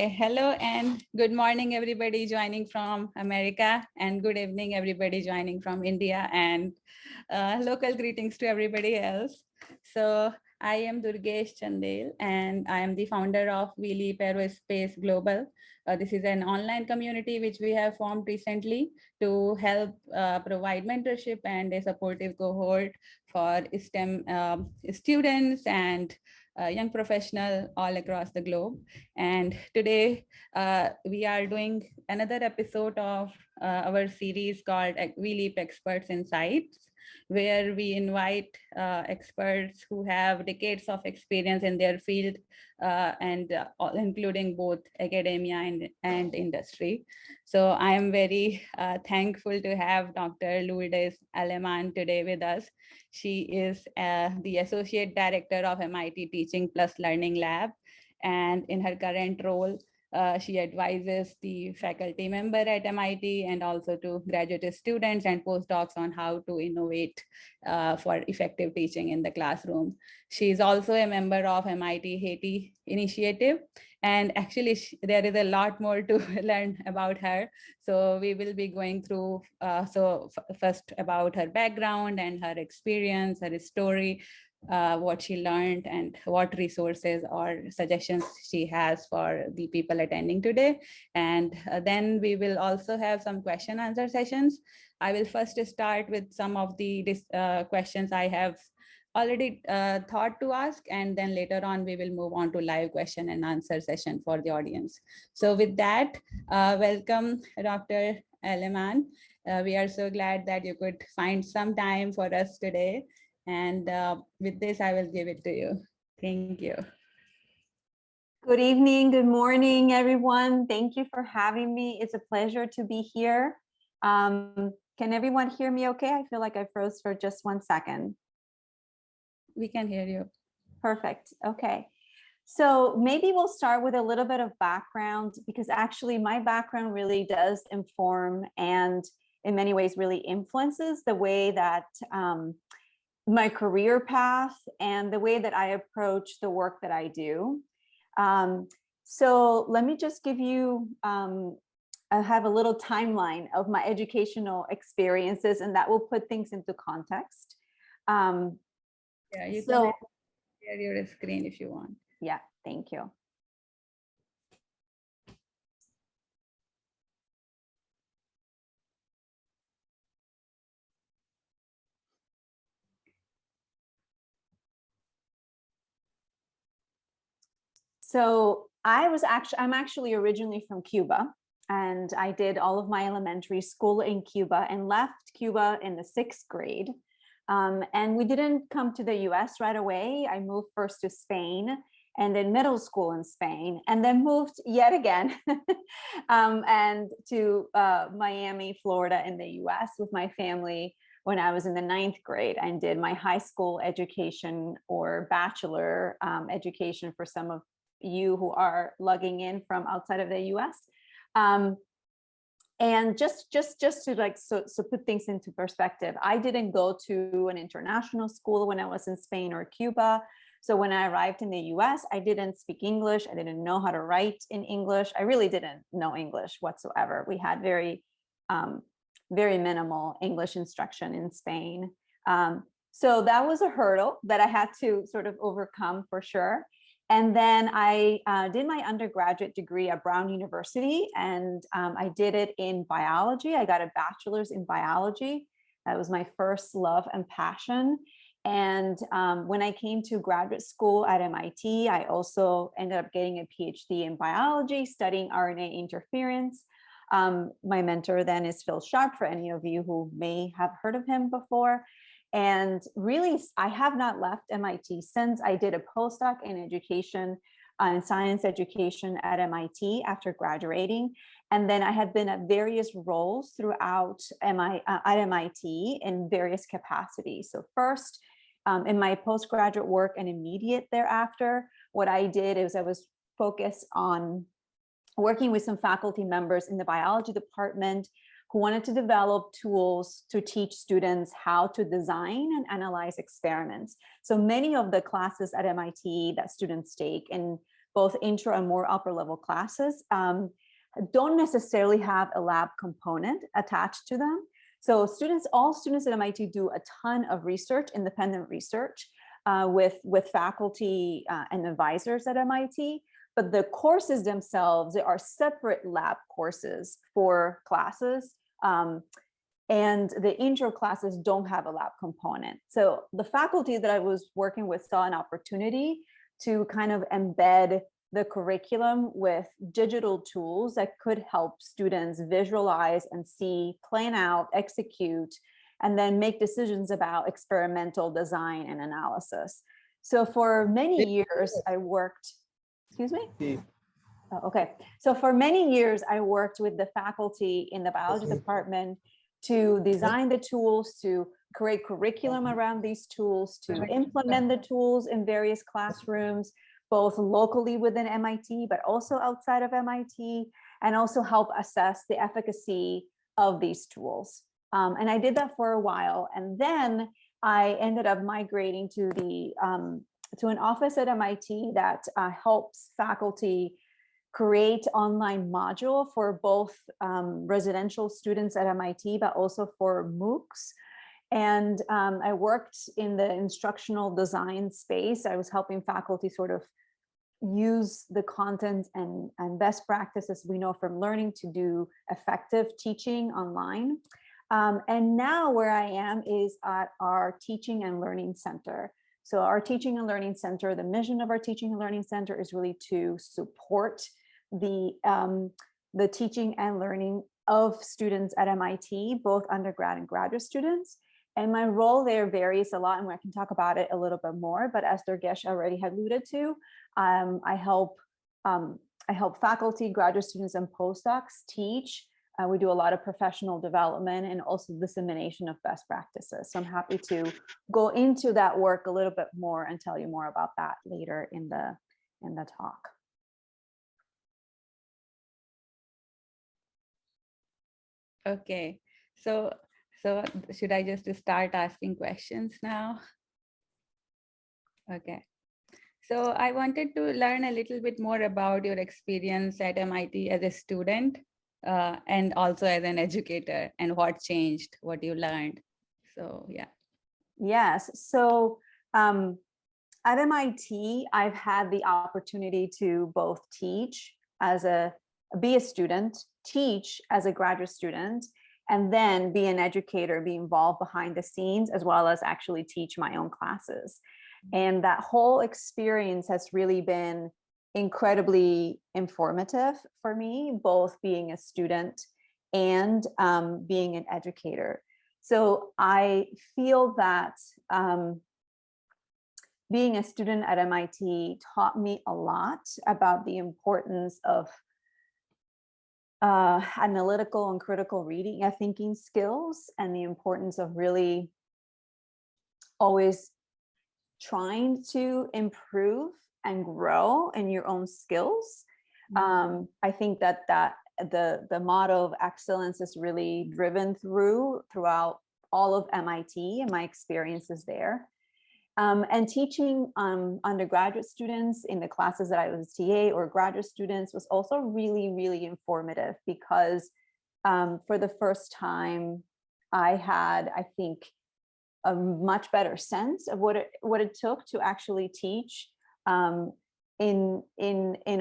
Okay, hello and good morning, everybody joining from America, and good evening, everybody joining from India, and local greetings to everybody else. So I am Durgesh Chandel, and I am the founder of WeLEAP Aerospace Global. This is an online community which we have formed recently to help provide mentorship and a supportive cohort for STEM students and young professional all across the globe. And today we are doing another episode of our series called WeLEAP Experts Insights, where we invite experts who have decades of experience in their field, including both academia and industry. So I am very thankful to have Dr. Lourdes Aleman today with us. She is the Associate Director of MIT Teaching Plus Learning Lab. And in her current role, she advises the faculty member at MIT and also to graduate students and postdocs on how to innovate for effective teaching in the classroom. She is also a member of MIT-Haiti Initiative. And actually, there is a lot more to learn about her. So we will be going through, first about her background and her experience, her story, what she learned and what resources or suggestions she has for the people attending today. And then we will also have some question answer sessions. I will first start with some of the questions I have already thought to ask, and then later on we will move on to live question and answer session for the audience. So with that, welcome Dr. Aleman. We are so glad that you could find some time for us today. And with this, I will give it to you. Thank you. Good evening, good morning, everyone. Thank you for having me. It's a pleasure to be here. Can everyone hear me okay? I feel like I froze for just 1 second. We can hear you. Perfect. Okay. So maybe we'll start with a little bit of background, because actually my background really does inform and in many ways really influences the way that my career path and the way that I approach the work that I do. So let me just give you, I have a little timeline of my educational experiences, and that will put things into context. Yeah, you can share your screen if you want. Yeah, thank you. So I'm actually originally from Cuba, and I did all of my elementary school in Cuba and left Cuba in the 6th grade. And we didn't come to the US right away. I moved first to Spain and then middle school in Spain, and then moved yet again and to Miami, Florida in the US with my family when I was in the 9th grade, and did my high school education or bachelor education for some of you who are logging in from outside of the US. And just to like, so put things into perspective, I didn't go to an international school when I was in Spain or Cuba. So when I arrived in the US, I didn't speak English. I didn't know how to write in English. I really didn't know English whatsoever. We had very minimal English instruction in Spain. So that was a hurdle that I had to sort of overcome for sure. And then I did my undergraduate degree at Brown University, and I did it in biology. I got a bachelor's in biology. That was my first love and passion. And when I came to graduate school at MIT, I also ended up getting a PhD in biology, studying RNA interference. My mentor then is Phil Sharp, for any of you who may have heard of him before. And really, I have not left MIT since. I did a postdoc in education and science education at MIT after graduating. And then I have been at various roles throughout at MIT in various capacities. So first, in my postgraduate work and immediate thereafter, what I did is I was focused on working with some faculty members in the biology department who wanted to develop tools to teach students how to design and analyze experiments. So many of the classes at MIT that students take in both intro and more upper level classes, don't necessarily have a lab component attached to them. So all students at MIT do a ton of research, independent research, with faculty and advisors at MIT. But the courses themselves, they are separate lab courses for classes. And the intro classes don't have a lab component. So the faculty that I was working with saw an opportunity to kind of embed the curriculum with digital tools that could help students visualize and see, plan out, execute, and then make decisions about experimental design and analysis. So for many years, I worked, excuse me? Oh, okay. So for many years, I worked with the faculty in the biology department to design the tools, to create curriculum around these tools, to implement the tools in various classrooms, both locally within MIT, but also outside of MIT, and also help assess the efficacy of these tools. And I did that for a while. And then I ended up migrating to an office at MIT that helps faculty create online module for both residential students at MIT, but also for MOOCs. And I worked in the instructional design space. I was helping faculty sort of use the content and best practices we know from learning to do effective teaching online. And now where I am is at our Teaching and Learning Center. So our Teaching and Learning Center, the mission of our Teaching and Learning Center is really to support the teaching and learning of students at MIT, both undergrad and graduate students. And my role there varies a lot, and I can talk about it a little bit more. But as Durgesh already had alluded to, I help faculty, graduate students, and postdocs teach. We do a lot of professional development and also dissemination of best practices. So I'm happy to go into that work a little bit more and tell you more about that later in the talk. Okay, so should I just start asking questions now? Okay. So I wanted to learn a little bit more about your experience at MIT as a student and also as an educator, and what changed, what you learned. So yeah. Yes. So at MIT, I've had the opportunity to both teach be a student, teach as a graduate student, and then be an educator, be involved behind the scenes, as well as actually teach my own classes. And that whole experience has really been incredibly informative for me, both being a student and being an educator. So I feel that being a student at MIT taught me a lot about the importance of analytical and critical reading and thinking skills, and the importance of really always trying to improve and grow in your own skills. I think that the motto of excellence is really driven throughout all of MIT and my experiences there. And teaching undergraduate students in the classes that I was TA, or graduate students, was also really, really informative, because for the first time I had, I think, a much better sense of what it took to actually teach. In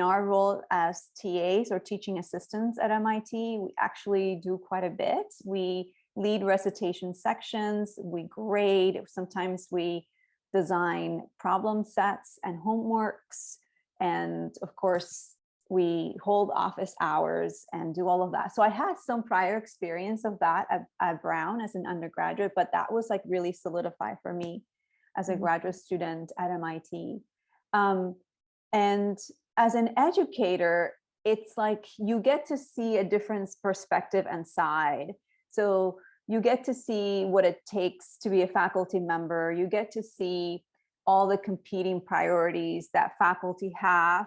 our role as TAs, or teaching assistants at MIT, we actually do quite a bit. We lead recitation sections, we grade, sometimes we design problem sets and homeworks, and of course we hold office hours and do all of that. So I had some prior experience of that at Brown as an undergraduate, but that was like really solidified for me as a graduate student at MIT. And as an educator, it's like you get to see a different perspective and side. So you get to see what it takes to be a faculty member. You get to see all the competing priorities that faculty have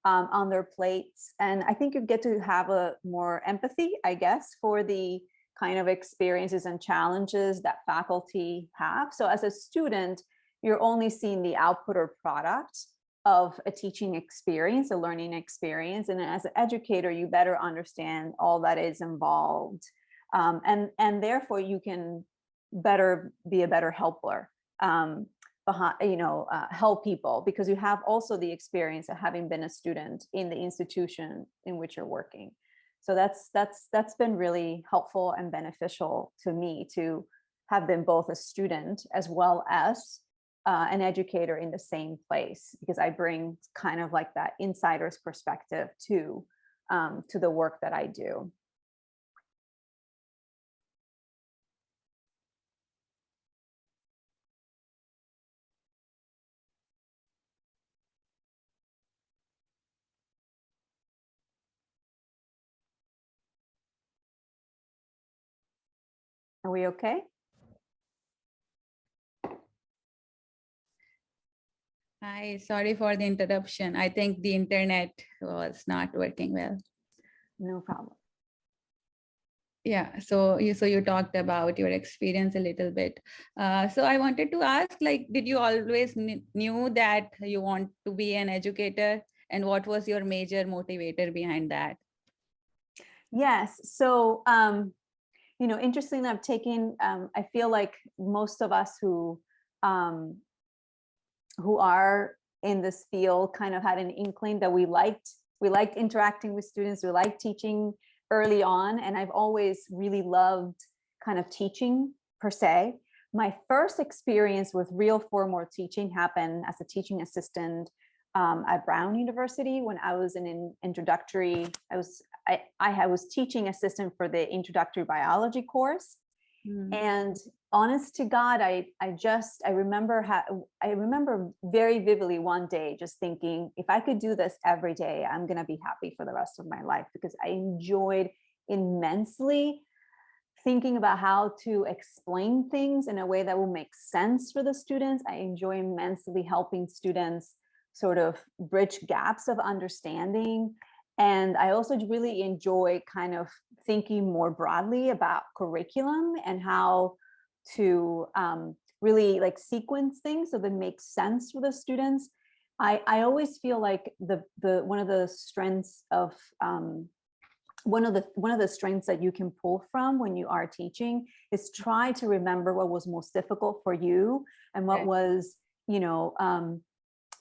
on their plates. And I think you get to have a more empathy, I guess, for the kind of experiences and challenges that faculty have. So as a student, you're only seeing the output or product of a teaching experience, a learning experience. And as an educator, you better understand all that is involved. And therefore you can better be a better helper, help people, because you have also the experience of having been a student in the institution in which you're working. So that's been really helpful and beneficial to me, to have been both a student as well as an educator in the same place, because I bring kind of like that insider's perspective to the work that I do. Are we okay? Hi, sorry for the interruption. I think the internet was not working well. No problem. Yeah, so you talked about your experience a little bit. So I wanted to ask, like, did you always knew that you want to be an educator, and what was your major motivator behind that? Yes. So, interestingly, I've taken, I feel like most of us who are in this field kind of had an inkling that we liked interacting with students, we liked teaching early on. And I've always really loved kind of teaching per se. My first experience with real formal teaching happened as a teaching assistant at Brown University when I was in an introductory, I was teaching assistant for the introductory biology course. And honest to God, I remember very vividly one day just thinking, if I could do this every day, I'm going to be happy for the rest of my life, because I enjoyed immensely thinking about how to explain things in a way that will make sense for the students. I enjoy immensely helping students sort of bridge gaps of understanding. And I also really enjoy kind of thinking more broadly about curriculum and how to really like sequence things so that makes sense for the students. I always feel like one of the strengths of one of the strengths that you can pull from when you are teaching is try to remember what was most difficult for you and what was,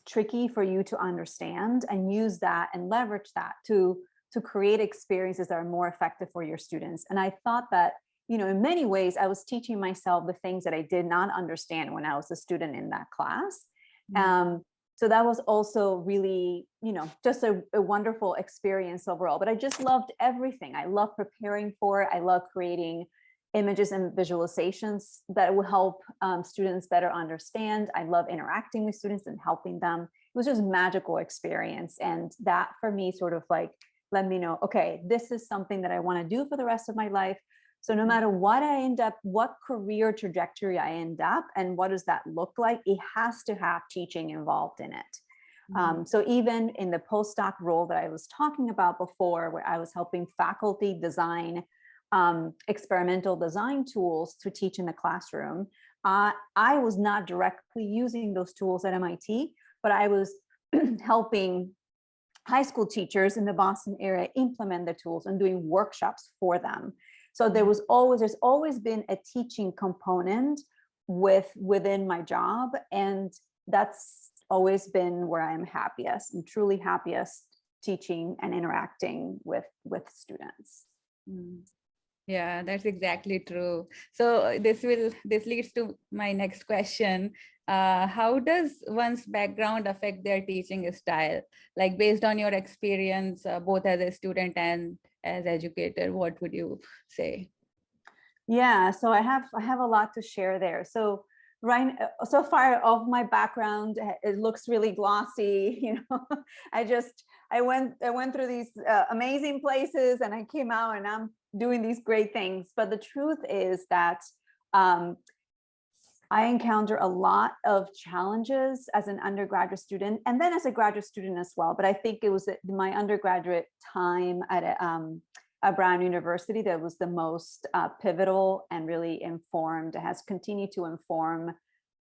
tricky for you to understand, and use that and leverage that to create experiences that are more effective for your students. And I thought that, in many ways, I was teaching myself the things that I did not understand when I was a student in that class. So that was also really, just a wonderful experience overall. But I just loved everything. I love preparing for it. I love creating images and visualizations that will help students better understand. I love interacting with students and helping them. It was just a magical experience. And that for me sort of like let me know, okay, this is something that I want to do for the rest of my life. So no matter what I end up, what career trajectory I end up, and what does that look like, it has to have teaching involved in it. So even in the postdoc role that I was talking about before, where I was helping faculty design experimental design tools to teach in the classroom, I was not directly using those tools at MIT, but I was helping high school teachers in the Boston area implement the tools and doing workshops for them. So there's always been a teaching component within my job, and that's always been where I'm happiest and truly happiest, teaching and interacting with students. Yeah, that's exactly true. So this leads to my next question. How does one's background affect their teaching style? Like based on your experience, both as a student and as educator, what would you say? Yeah, so I have a lot to share there. So so far of my background, it looks really glossy. I went through these amazing places, and I came out and I'm doing these great things. But the truth is that I encounter a lot of challenges as an undergraduate student, and then as a graduate student as well. But I think it was my undergraduate time at Brown University that was the most pivotal and really informed, has continued to inform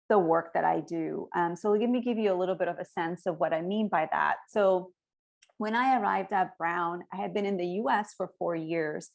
the work that I do. So let me give you a little bit of a sense of what I mean by that. So when I arrived at Brown, I had been in the US for 4 years.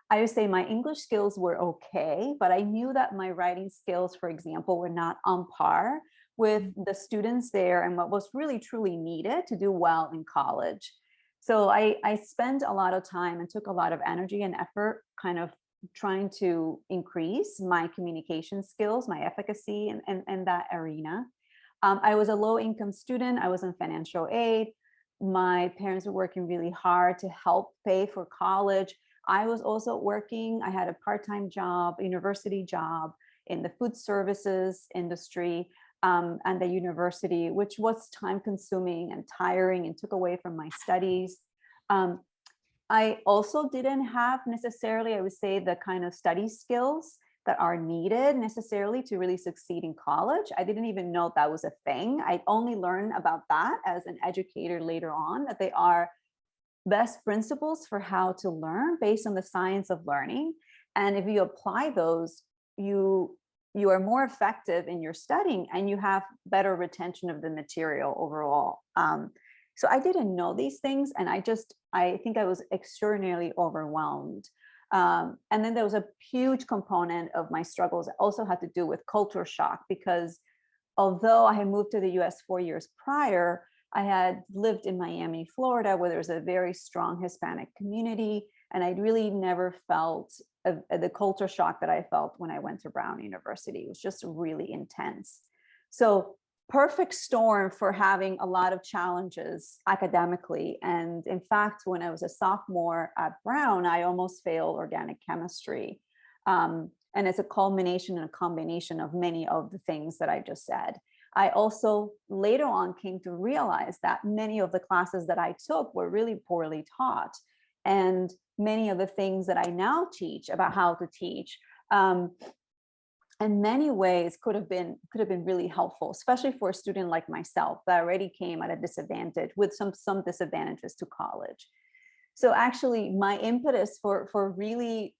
I would say my English skills were okay, but I knew that my writing skills, for example, were not on par with the students there and what was really truly needed to do well in college. So I spent a lot of time and took a lot of energy and effort kind of trying to increase my communication skills, my efficacy in that arena. I was a low income student. I was in financial aid. My parents were working really hard to help pay for college. I was also working. I had a part-time job, university job in the food services industry and the university, which was time consuming and tiring and took away from my studies. I also didn't have necessarily, I would say, the kind of study skills that are needed necessarily to really succeed in college. I didn't even know that was a thing. I only learned about that as an educator later on, that they are best principles for how to learn based on the science of learning. And if you apply those, you are more effective in your studying and you have better retention of the material overall. So I didn't know these things. And I think I was extraordinarily overwhelmed. And then there was a huge component of my struggles that also had to do with culture shock, because although I had moved to the US 4 years prior, I had lived in Miami, Florida, where there's a very strong Hispanic community. And I really never felt the culture shock that I felt when I went to Brown University. It was just really intense. So perfect storm for having a lot of challenges academically. And in fact, when I was a sophomore at Brown, I almost failed organic chemistry. And it's a culmination and a combination of many of the things that I just said. I also later on came to realize that many of the classes that I took were really poorly taught. And many of the things that I now teach about how to teach in many ways could have been really helpful, especially for a student like myself that already came at a disadvantage with some disadvantages to college. So actually my impetus for really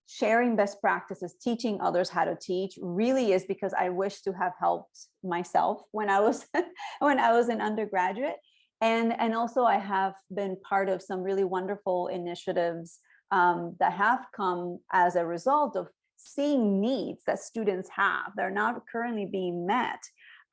sharing best practices, teaching others how to teach, really is because I wish to have helped myself when I was an undergraduate. And also I have been part of some really wonderful initiatives that have come as a result of seeing needs that students have. They're not currently being met.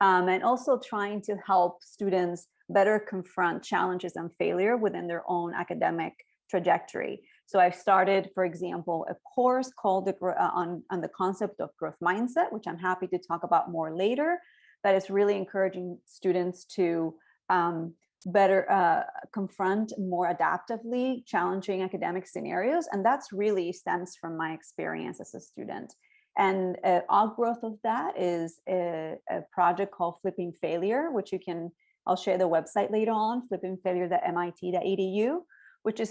And also trying to help students better confront challenges and failure within their own academic trajectory. So I've started, for example, a course called on the concept of growth mindset, which I'm happy to talk about more later, that is really encouraging students to better confront more adaptively challenging academic scenarios. And that's really stems from my experience as a student. And outgrowth of that is a project called Flipping Failure, which I'll share the website later on, flippingfailure.mit.edu, which is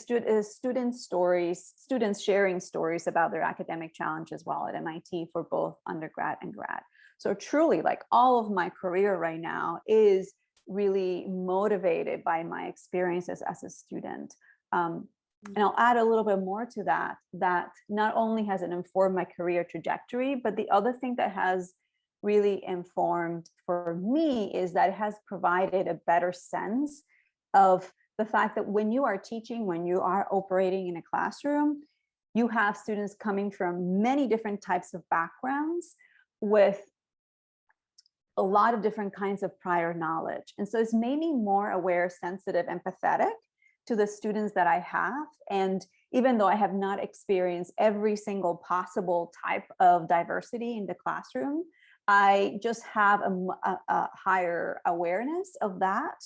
students sharing stories about their academic challenges while at MIT for both undergrad and grad. So truly, like, all of my career right now is really motivated by my experiences as a student. And I'll add a little bit more to that not only has it informed my career trajectory, but the other thing that has really informed for me is that it has provided a better sense of the fact that when you are teaching, when you are operating in a classroom, you have students coming from many different types of backgrounds with a lot of different kinds of prior knowledge. And so it's made me more aware, sensitive, empathetic to the students that I have. And even though I have not experienced every single possible type of diversity in the classroom, I just have a higher awareness of that.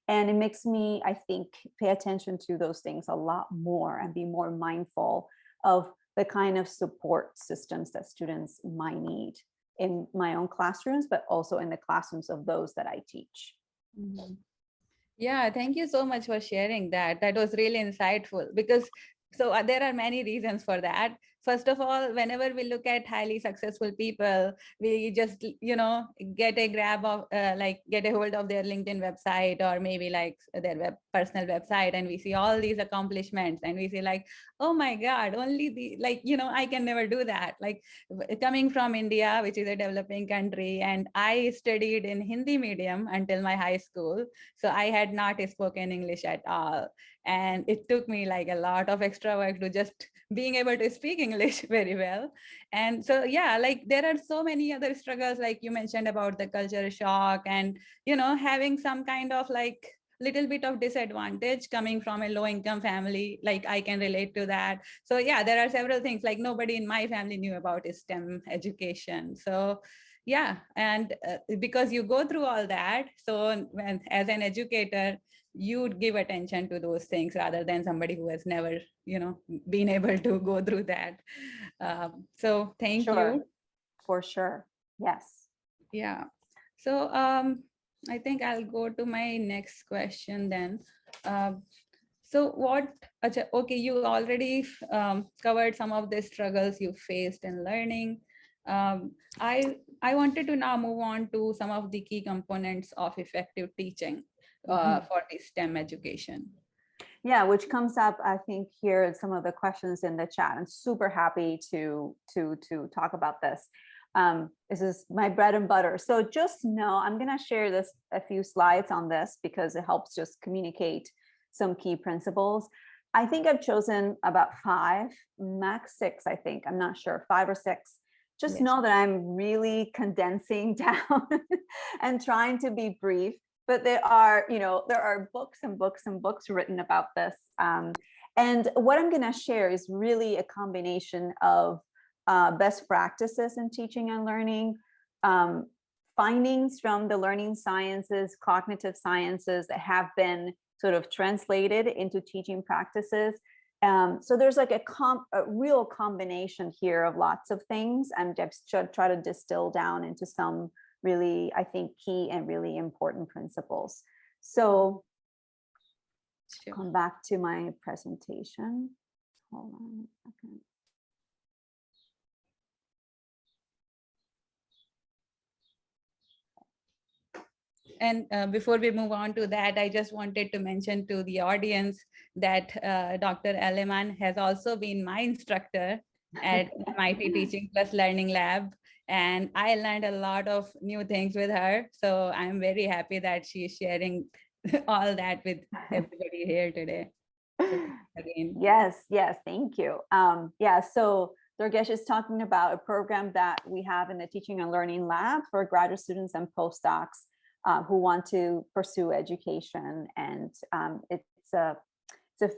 And it makes me, I think, pay attention to those things a lot more and be more mindful of the kind of support systems that students might need in my own classrooms, but also in the classrooms of those that I teach. Mm-hmm. Yeah, thank you so much for sharing that. That was really insightful, because there are many reasons for that. first of all, whenever we look at highly successful people, we just, get a grab of, get a hold of their LinkedIn website, or maybe like their personal website, and we see all these accomplishments, and we see like, oh my God, only the, I can never do that. Like, coming from India, which is a developing country, and I studied in Hindi medium until my high school. So I had not spoken English at all. And it took me like a lot of extra work to just being able to speak English very well. And so, yeah, like there are so many other struggles, like you mentioned about the culture shock, and, having some kind of like little bit of disadvantage coming from a low income family. Like I can relate to that. So yeah, there are several things, like nobody in my family knew about STEM education. So yeah, and because you go through all that, so when as an educator, you'd give attention to those things rather than somebody who has never, been able to go through that. So thank Sure, you. for sure. Yes. Yeah. So I think I'll go to my next question then. So what, okay, you already covered some of the struggles you faced in learning. I wanted to now move on to some of the key components of effective teaching for the STEM education. Yeah, which comes up, I think, here in some of the questions in the chat. I'm super happy to talk about this. This is my bread and butter. So just know, I'm going to share a few slides on this because it helps just communicate some key principles. I think I've chosen about 5, max 6, I think. I'm not sure, 5 or 6. Just know that I'm really condensing down and trying to be brief. But there are books and books and books written about this. And what I'm going to share is really a combination of best practices in teaching and learning, findings from the learning sciences, cognitive sciences that have been sort of translated into teaching practices. So there's like a real combination here of lots of things. I'm just try to distill down into some really, I think, key and really important principles. So come back to my presentation. Hold on a second. And before we move on to that, I just wanted to mention to the audience that Dr. Aleman has also been my instructor at MIT Teaching Plus Learning Lab. And I learned a lot of new things with her. So I'm very happy that she's sharing all that with everybody here today. So again. Yes, thank you. Yeah, so Durgesh is talking about a program that we have in the Teaching and Learning Lab for graduate students and postdocs who want to pursue education. And it's a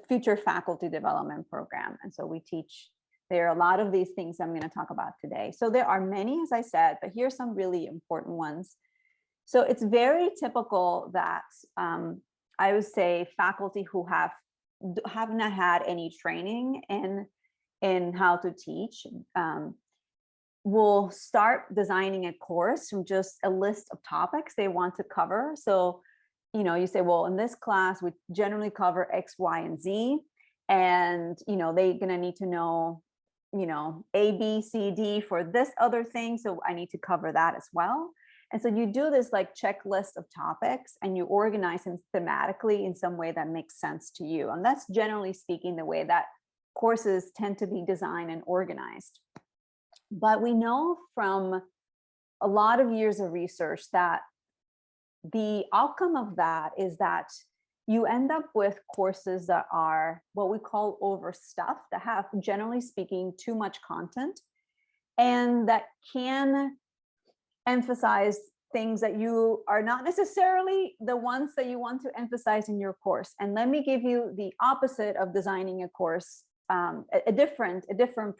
future faculty development program. And so we teach, there are a lot of these things I'm going to talk about today. So there are many, as I said, but here's some really important ones. So it's very typical that I would say faculty who have not had any training in how to teach will start designing a course from just a list of topics they want to cover. So, you say, well, in this class, we generally cover X, Y, and Z. And, they're going to need to know, A, B, C, D for this other thing. So I need to cover that as well. And so you do this like checklist of topics and you organize them thematically in some way that makes sense to you. And that's generally speaking the way that courses tend to be designed and organized. But we know from a lot of years of research that the outcome of that is that you end up with courses that are what we call overstuffed, that have, generally speaking, too much content, and that can emphasize things that you are not necessarily the ones that you want to emphasize in your course. And let me give you the opposite of designing a course, a different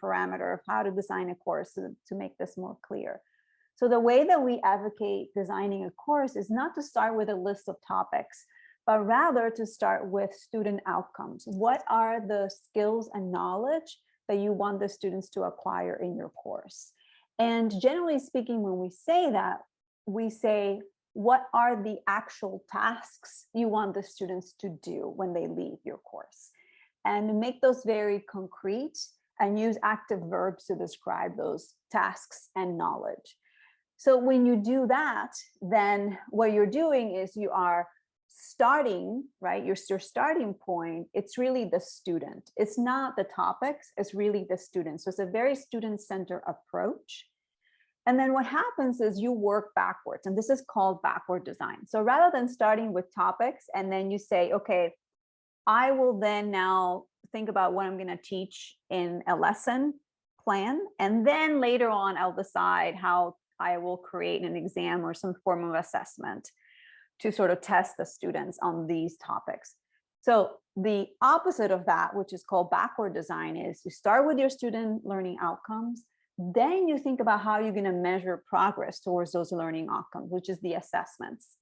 parameter of how to design a course to make this more clear. So the way that we advocate designing a course is not to start with a list of topics, but rather to start with student outcomes. What are the skills and knowledge that you want the students to acquire in your course? And generally speaking, when we say that, we say, what are the actual tasks you want the students to do when they leave your course? And make those very concrete and use active verbs to describe those tasks and knowledge. So when you do that, then what you're doing is you are starting, right? Your starting point, it's really the student. It's not the topics, it's really the student. So it's a very student-centered approach. And then what happens is you work backwards, and this is called backward design. So rather than starting with topics and then you say, okay, I will then now think about what I'm going to teach in a lesson plan. And then later on, I'll decide how I will create an exam or some form of assessment to sort of test the students on these topics. So the opposite of that, which is called backward design, is you start with your student learning outcomes. Then you think about how you're going to measure progress towards those learning outcomes, which is the assessments.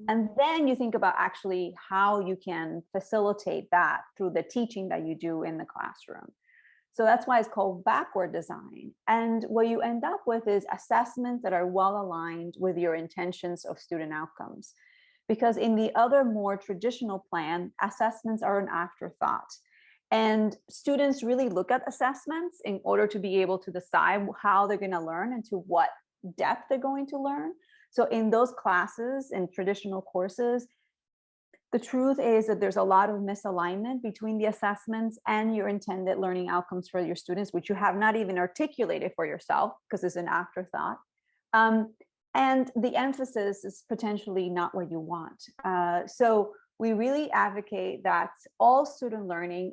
And then you think about actually how you can facilitate that through the teaching that you do in the classroom. So that's why it's called backward design. And what you end up with is assessments that are well aligned with your intentions of student outcomes. Because in the other more traditional plan, assessments are an afterthought. And students really look at assessments in order to be able to decide how they're going to learn and to what depth they're going to learn. So in those classes, in traditional courses, the truth is that there's a lot of misalignment between the assessments and your intended learning outcomes for your students, which you have not even articulated for yourself because it's an afterthought. And the emphasis is potentially not what you want. So we really advocate that all student learning,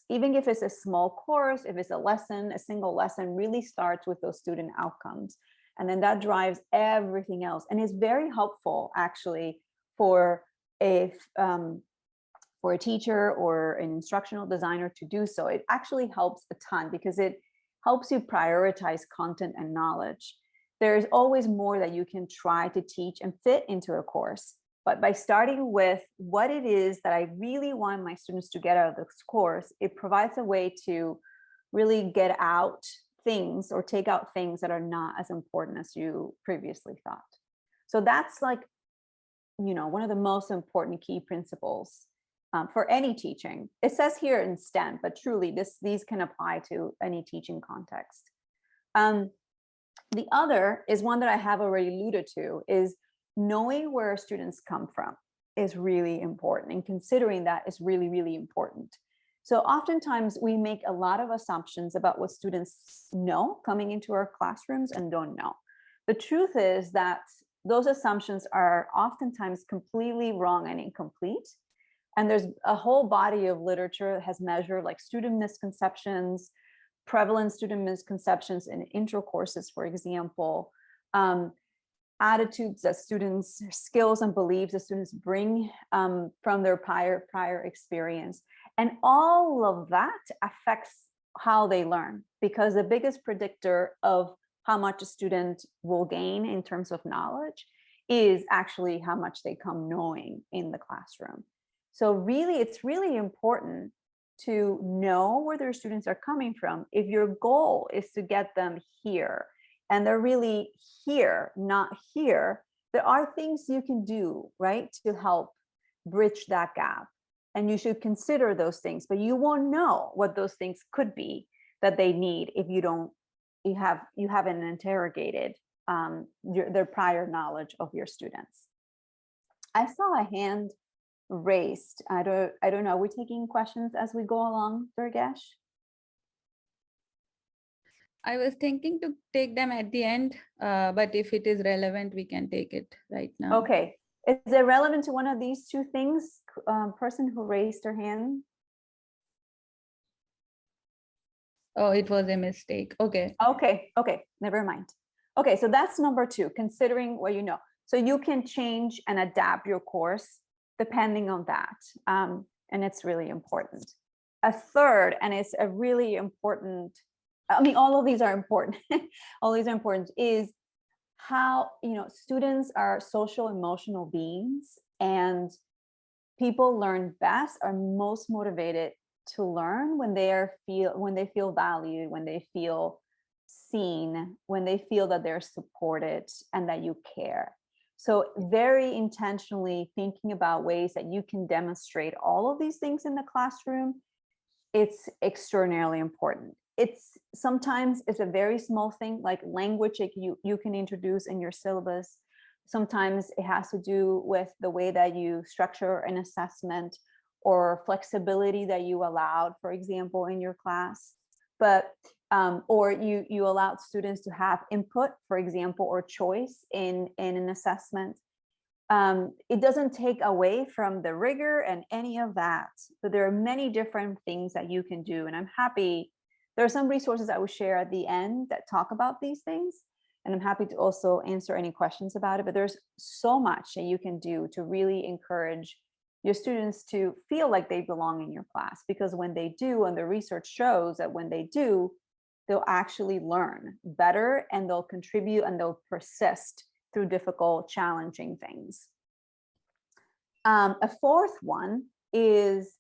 even if it's a small course, if it's a lesson, a single lesson, really starts with those student outcomes. And then that drives everything else. And it's very helpful actually for a teacher or an instructional designer to do so. It actually helps a ton because it helps you prioritize content and knowledge. There's always more that you can try to teach and fit into a course. But by starting with what it is that I really want my students to get out of this course, it provides a way to really get out things or take out things that are not as important as you previously thought. So that's like, one of the most important key principles for any teaching. It says here in STEM, but truly these can apply to any teaching context. The other is one that I have already alluded to, is knowing where students come from is really important, and considering that is really, really important. So oftentimes we make a lot of assumptions about what students know coming into our classrooms and don't know. The truth is that those assumptions are oftentimes completely wrong and incomplete. And there's a whole body of literature that has measured like student misconceptions, prevalent student misconceptions in intro courses, for example, attitudes that students, skills and beliefs that students bring from their prior experience. And all of that affects how they learn, because the biggest predictor of how much a student will gain in terms of knowledge is actually how much they come knowing in the classroom. So really, it's really important to know where their students are coming from. If your goal is to get them here, and they're really here, not here, there are things you can do, right, to help bridge that gap. And you should consider those things, but you won't know what those things could be that they need if you haven't interrogated their prior knowledge of your students. I saw a hand raised. I don't know. Are we taking questions as we go along, Durgesh? I was thinking to take them at the end, but if it is relevant, we can take it right now. Okay. Is it relevant to one of these two things? Person who raised her hand? Oh, it was a mistake. Okay. Okay. Never mind. Okay, so that's number 2, considering what you know. So you can change and adapt your course depending on that. And it's really important. A third, and it's a really important, I mean, all of these are important. All these are important, is how, students are social emotional beings, and people learn best, are most motivated to learn when they feel valued, when they feel seen, when they feel that they're supported and that you care. So very intentionally thinking about ways that you can demonstrate all of these things in the classroom, it's extraordinarily important. it's sometimes it's a very small thing like language like you can introduce in your syllabus. Sometimes it has to do with the way that you structure an assessment or flexibility that you allowed, for example, in your class. But or you allowed students to have input, for example, or choice in an assessment. It doesn't take away from the rigor and any of that, but there are many different things that you can do. And I'm happy, there are some resources I will share at the end that talk about these things. And I'm happy to also answer any questions about it, but there's so much that you can do to really encourage your students to feel like they belong in your class, because when they do, and the research shows that when they do, they'll actually learn better and they'll contribute and they'll persist through difficult, challenging things. A fourth one is,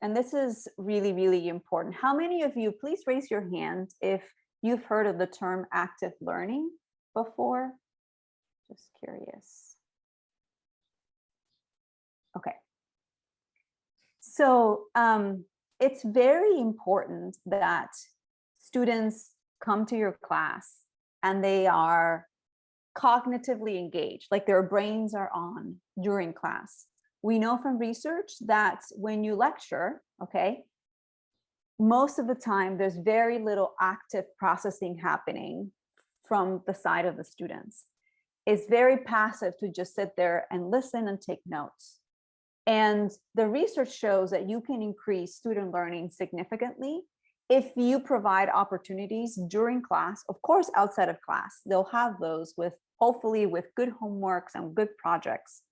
and this is really, really important. How many of you, please raise your hand if you've heard of the term active learning before? Just curious. Okay. So it's very important that students come to your class and they are cognitively engaged, like their brains are on during class. We know from research that when you lecture, okay, most of the time there's very little active processing happening from the side of the students. It's very passive to just sit there and listen and take notes. And the research shows that you can increase student learning significantly if you provide opportunities during class, of course, outside of class. They'll have those with, hopefully with good homeworks and good projects.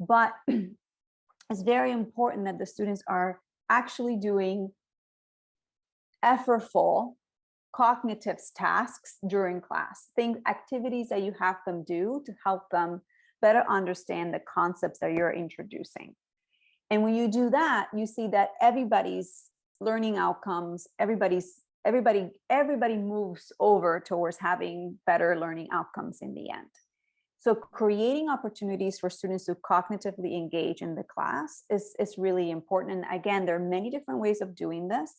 But it's very important that the students are actually doing effortful cognitive tasks during class, activities that you have them do to help them better understand the concepts that you're introducing. And when you do that, you see that everybody's learning outcomes, everybody moves over towards having better learning outcomes in the end. So creating opportunities for students to cognitively engage in the class is really important. And again, there are many different ways of doing this.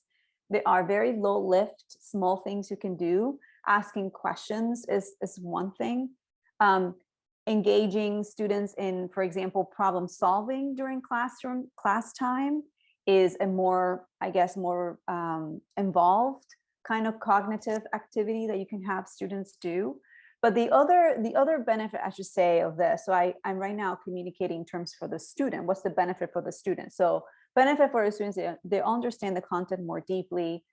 There are very low lift, small things you can do. Asking questions is one thing. Engaging students in, for example, problem solving during class time is a more, I guess, more involved kind of cognitive activity that you can have students do. But the other benefit, I should say, of this, so I'm right now communicating in terms for the student. What's the benefit for the student? So benefit for the students, they understand the content more deeply.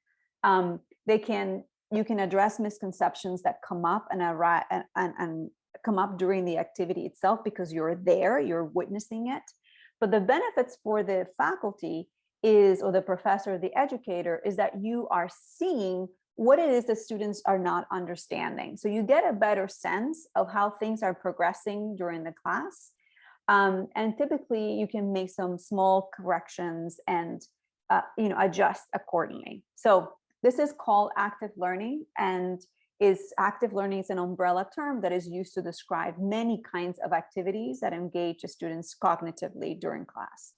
You can address misconceptions that come up and come up during the activity itself because you're there, you're witnessing it. But the benefits for the faculty is, or the professor, the educator, is that you are seeing what it is that students are not understanding. So you get a better sense of how things are progressing during the class. And typically you can make some small corrections and adjust accordingly. So this is called active learning, and active learning is an umbrella term that is used to describe many kinds of activities that engage the students cognitively during class.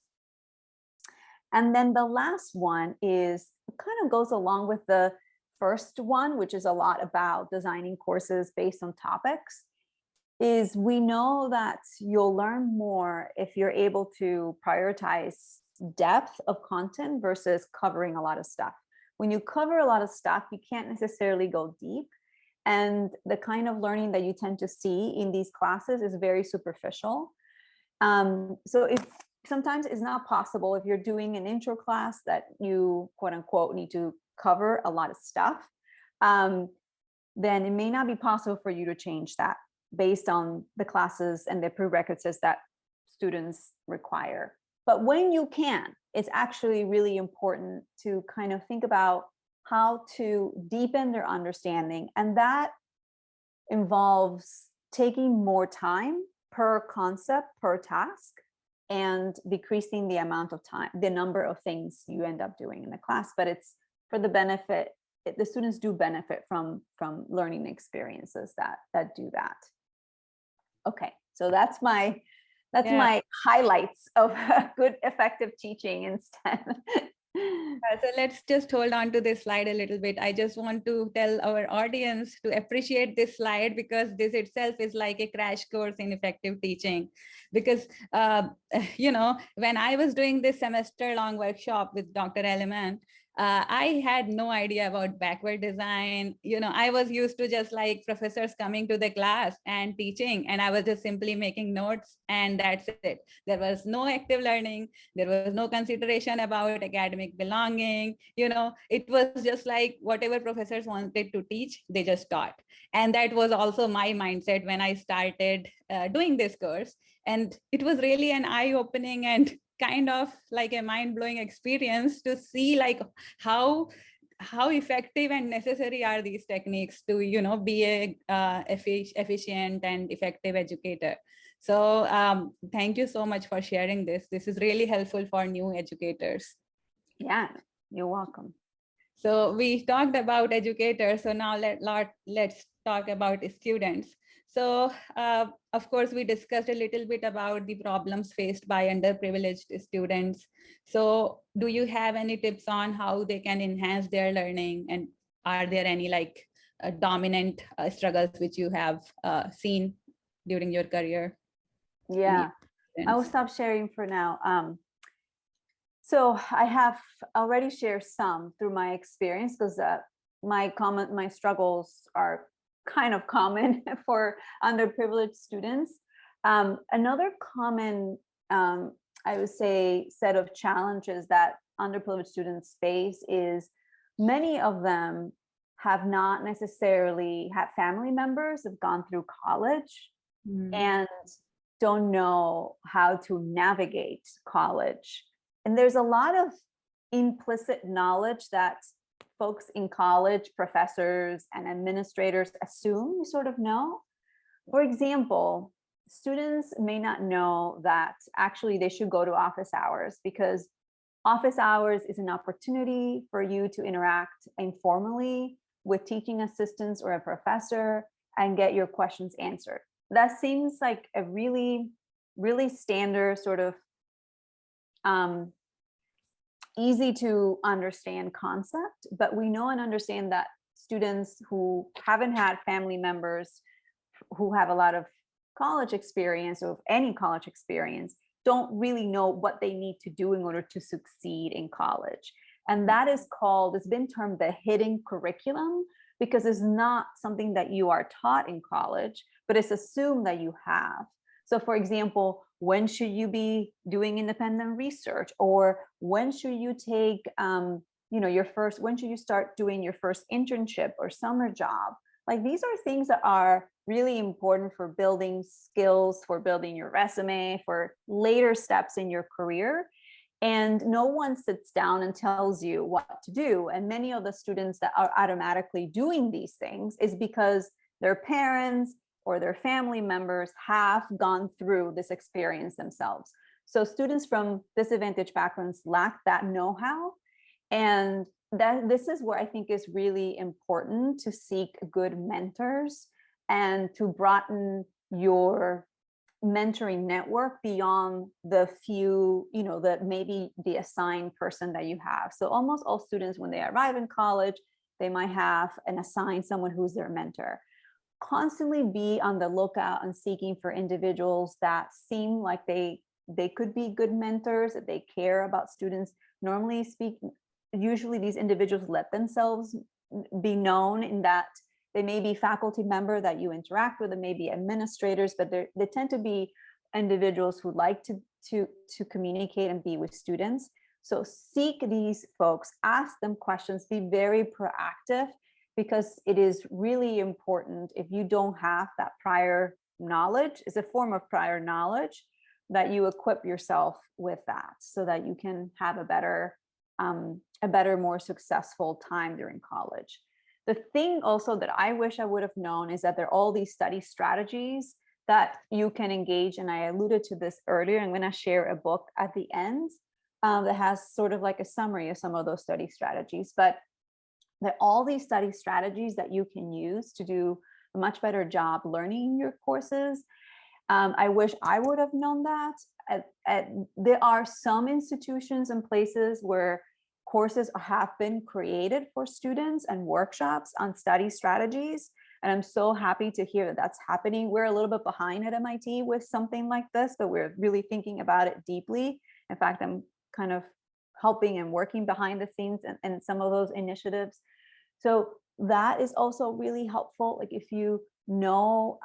And then the last one kind of goes along with the first one, which is a lot about designing courses based on topics, is we know that you'll learn more if you're able to prioritize depth of content versus covering a lot of stuff. When you cover a lot of stuff, you can't necessarily go deep. And the kind of learning that you tend to see in these classes is very superficial. So if sometimes it's not possible, if you're doing an intro class that you quote unquote need to cover a lot of stuff, then it may not be possible for you to change that based on the classes and the prerequisites that students require. But when you can, it's actually really important to kind of think about how to deepen their understanding. And that involves taking more time per concept, per task, and decreasing the amount of time, the number of things you end up doing in the class. But it's for the benefit, the students do benefit from learning experiences that do that. Okay, so that's my highlights of good effective teaching in STEM. So let's just hold on to this slide a little bit. I just want to tell our audience to appreciate this slide because this itself is like a crash course in effective teaching. Because, when I was doing this semester-long workshop with Dr. Aleman, I had no idea about backward design. I was used to just like professors coming to the class and teaching, and I was just simply making notes, and that's it. There was no active learning. There was no consideration about academic belonging. It was just like whatever professors wanted to teach, they just taught. And that was also my mindset when I started doing this course. And it was really an eye-opening and kind of like a mind-blowing experience to see like how effective and necessary are these techniques to be a efficient and effective educator. So thank you so much for sharing this. This is really helpful for new educators. Yeah, you're welcome. So we talked about educators. So now let's talk about students. So of course, we discussed a little bit about the problems faced by underprivileged students. So do you have any tips on how they can enhance their learning? And are there any like dominant struggles which you have seen during your career? Yeah, I will stop sharing for now. So I have already shared some through my experience because my struggles are kind of common for underprivileged students. Another common, I would say, set of challenges that underprivileged students face is many of them have not necessarily had family members have gone through college and don't know how to navigate college. And there's a lot of implicit knowledge that folks in college, professors and administrators assume you sort of know. For example, students may not know that actually they should go to office hours because office hours is an opportunity for you to interact informally with teaching assistants or a professor and get your questions answered. That seems like a really, really standard sort of easy to understand concept, but we know and understand that students who haven't had family members who have a lot of college experience or any college experience don't really know what they need to do in order to succeed in college. And that is called, it's been termed the hidden curriculum because it's not something that you are taught in college, but it's assumed that you have. So for example, when should you be doing independent research? Or when should you take, when should you start doing your first internship or summer job? Like these are things that are really important for building skills, for building your resume, for later steps in your career. And no one sits down and tells you what to do. And many of the students that are automatically doing these things is because their parents or their family members have gone through this experience themselves. So students from disadvantaged backgrounds lack that know-how. And this is where I think is really important to seek good mentors and to broaden your mentoring network beyond the few, that maybe the assigned person that you have. So almost all students, when they arrive in college, they might have an assigned someone who's their mentor. Constantly be on the lookout and seeking for individuals that seem like they could be good mentors, that they care about students. Usually these individuals let themselves be known in that they may be faculty member that you interact with, and maybe administrators, but they tend to be individuals who like to communicate and be with students. So seek these folks, ask them questions, be very proactive, because it is really important if you don't have that prior knowledge, it's a form of prior knowledge, that you equip yourself with that so that you can have a better, more successful time during college. The thing also that I wish I would have known is that there are all these study strategies that you can engage. And I alluded to this earlier. I'm going to share a book at the end that has sort of like a summary of some of those study strategies. But there are all these study strategies that you can use to do a much better job learning your courses. I wish I would have known that. There are some institutions and places where courses have been created for students and workshops on study strategies. And I'm so happy to hear that that's happening. We're a little bit behind at MIT with something like this, but we're really thinking about it deeply. In fact, I'm kind of helping and working behind the scenes in some of those initiatives. So that is also really helpful. Like if you know,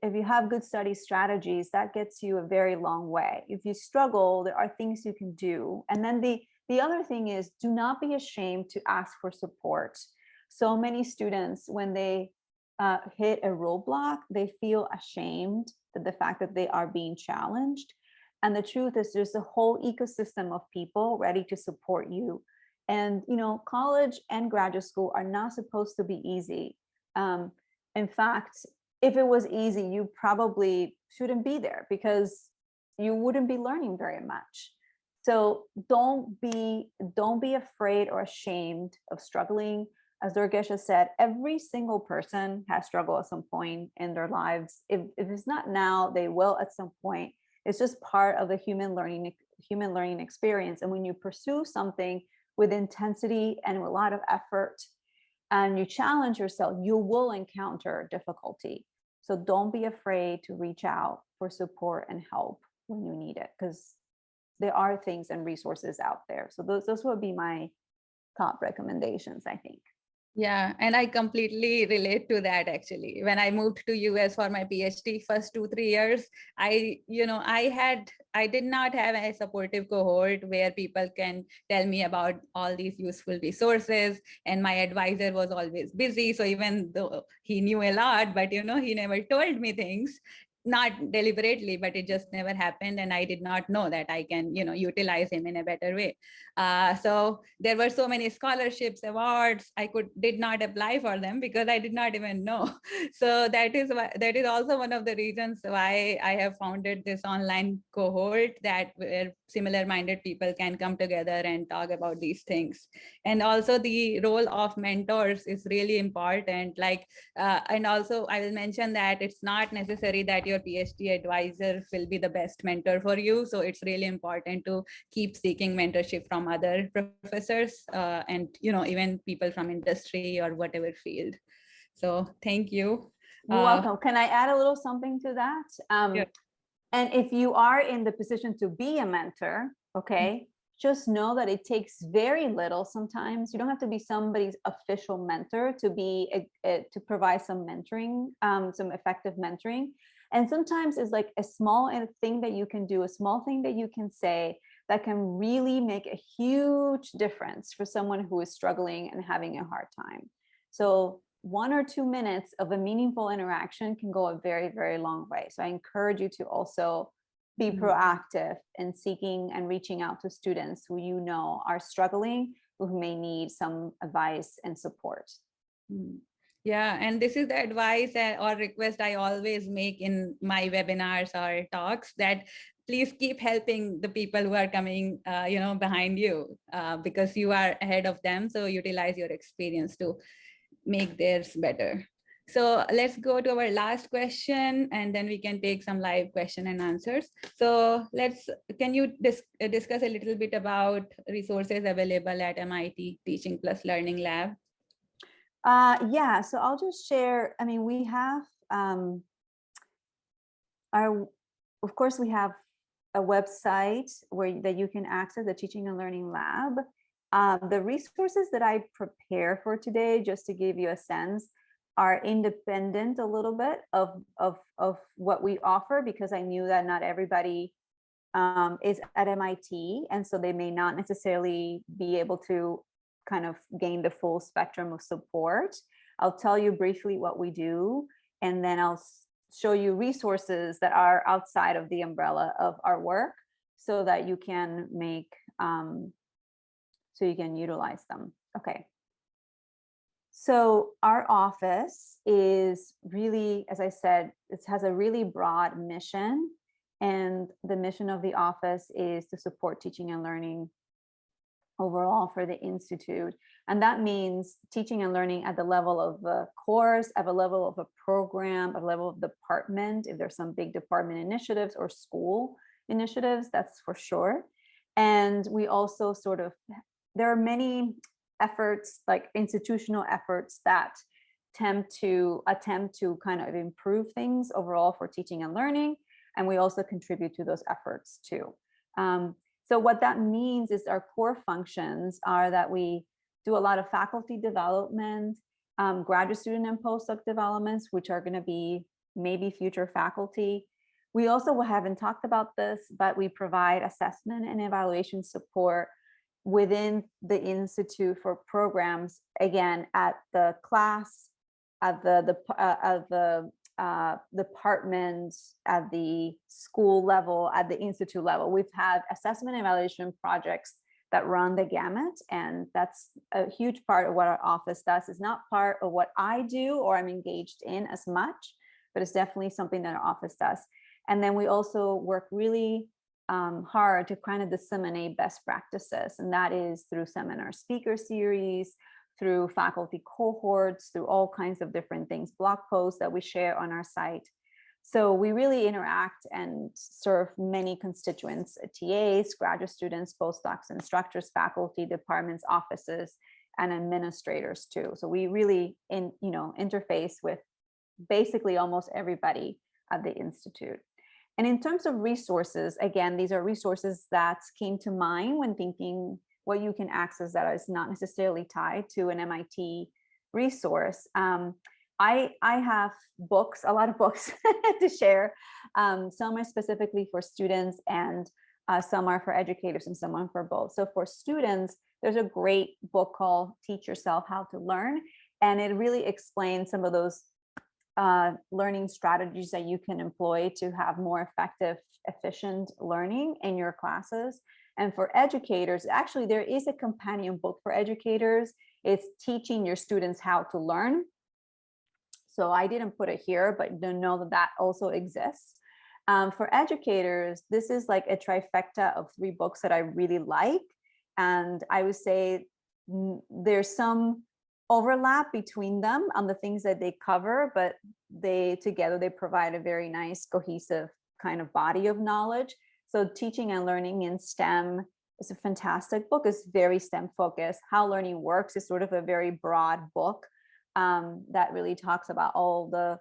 if you have good study strategies, that gets you a very long way. If you struggle, there are things you can do. And then the other thing is, do not be ashamed to ask for support. So many students, when they hit a roadblock, they feel ashamed at the fact that they are being challenged. And the truth is there's a whole ecosystem of people ready to support you. And, college and graduate school are not supposed to be easy. In fact, if it was easy, you probably shouldn't be there because you wouldn't be learning very much. So don't be afraid or ashamed of struggling. As Durgesha said, every single person has struggled at some point in their lives. If it's not now, they will at some point. It's just part of the human learning experience. And when you pursue something with intensity and with a lot of effort, and you challenge yourself, you will encounter difficulty. So don't be afraid to reach out for support and help when you need it, because there are things and resources out there. So those would be my top recommendations, I think. Yeah, and I completely relate to that actually. When I moved to US for my PhD, first 2-3 years, I did not have a supportive cohort where people can tell me about all these useful resources. And my advisor was always busy. So even though he knew a lot, but he never told me things. Not deliberately, but it just never happened. And I did not know that I can, utilize him in a better way. So there were so many scholarships, awards, I did not apply for them because I did not even know. So that is also one of the reasons why I have founded this online cohort where similar-minded people can come together and talk about these things. And also the role of mentors is really important. And also I will mention that it's not necessary that your PhD advisor will be the best mentor for you. So it's really important to keep seeking mentorship from other professors and even people from industry or whatever field. So thank you. You're welcome. Can I add a little something to that? Yeah. And if you are in the position to be a mentor, okay, just know that it takes very little. Sometimes you don't have to be somebody's official mentor to provide some mentoring, some effective mentoring. And sometimes it's like a small thing that you can do, a small thing that you can say that can really make a huge difference for someone who is struggling and having a hard time. So 1 or 2 minutes of a meaningful interaction can go a very, very long way. So I encourage you to also be proactive in seeking and reaching out to students who are struggling, who may need some advice and support. Yeah, and this is the advice or request I always make in my webinars or talks, that please keep helping the people who are coming, behind you, because you are ahead of them. So utilize your experience to make theirs better. So let's go to our last question, and then we can take some live question and answers. So can you discuss a little bit about resources available at MIT Teaching Plus Learning Lab? Yeah, so I'll just share. I mean, we have of course, we have a website that you can access, the Teaching and Learning Lab. The resources that I prepare for today, just to give you a sense, are independent a little bit of what we offer, because I knew that not everybody is at MIT, and so they may not necessarily be able to kind of gain the full spectrum of support. I'll tell you briefly what we do, and then I'll show you resources that are outside of the umbrella of our work, so that you can utilize them. Okay. So our office is really, as I said, it has a really broad mission, and the mission of the office is to support teaching and learning overall for the Institute. And that means teaching and learning at the level of a course, at the level of a program, at the level of department, if there's some big department initiatives or school initiatives, that's for sure. And we also there are many efforts, like institutional efforts, that attempt to kind of improve things overall for teaching and learning. And we also contribute to those efforts too. So what that means is our core functions are that we do a lot of faculty development, graduate student and postdoc developments, which are going to be maybe future faculty. We also haven't talked about this, but we provide assessment and evaluation support within the Institute for programs, again, at the class, at the department, at the school level, at the institute level. We've had assessment and evaluation projects that run the gamut, and that's a huge part of what our office does. It's not part of what I do or I'm engaged in as much, but it's definitely something that our office does. And then we also work really hard to kind of disseminate best practices, and that is through seminar speaker series, through faculty cohorts, through all kinds of different things, blog posts that we share on our site. So we really interact and serve many constituents, TAs, graduate students, postdocs, instructors, faculty, departments, offices, and administrators too. So we really interface with basically almost everybody at the Institute. And in terms of resources, again, these are resources that came to mind when thinking what you can access that is not necessarily tied to an MIT resource. I have books, a lot of books to share. Some are specifically for students, and some are for educators, and some are for both. So for students, there's a great book called Teach Yourself How to Learn, and it really explains some of those learning strategies that you can employ to have more effective, efficient learning in your classes. And for educators, actually, there is a companion book for educators. It's Teaching Your Students How to Learn. So I didn't put it here, but know that that also exists. For educators, this is like a trifecta of 3 books that I really like. And I would say there's some overlap between them on the things that they cover, but together they provide a very nice cohesive kind of body of knowledge. So Teaching and Learning in STEM is a fantastic book. It's very STEM focused. How Learning Works is sort of a very broad book that really talks about all the,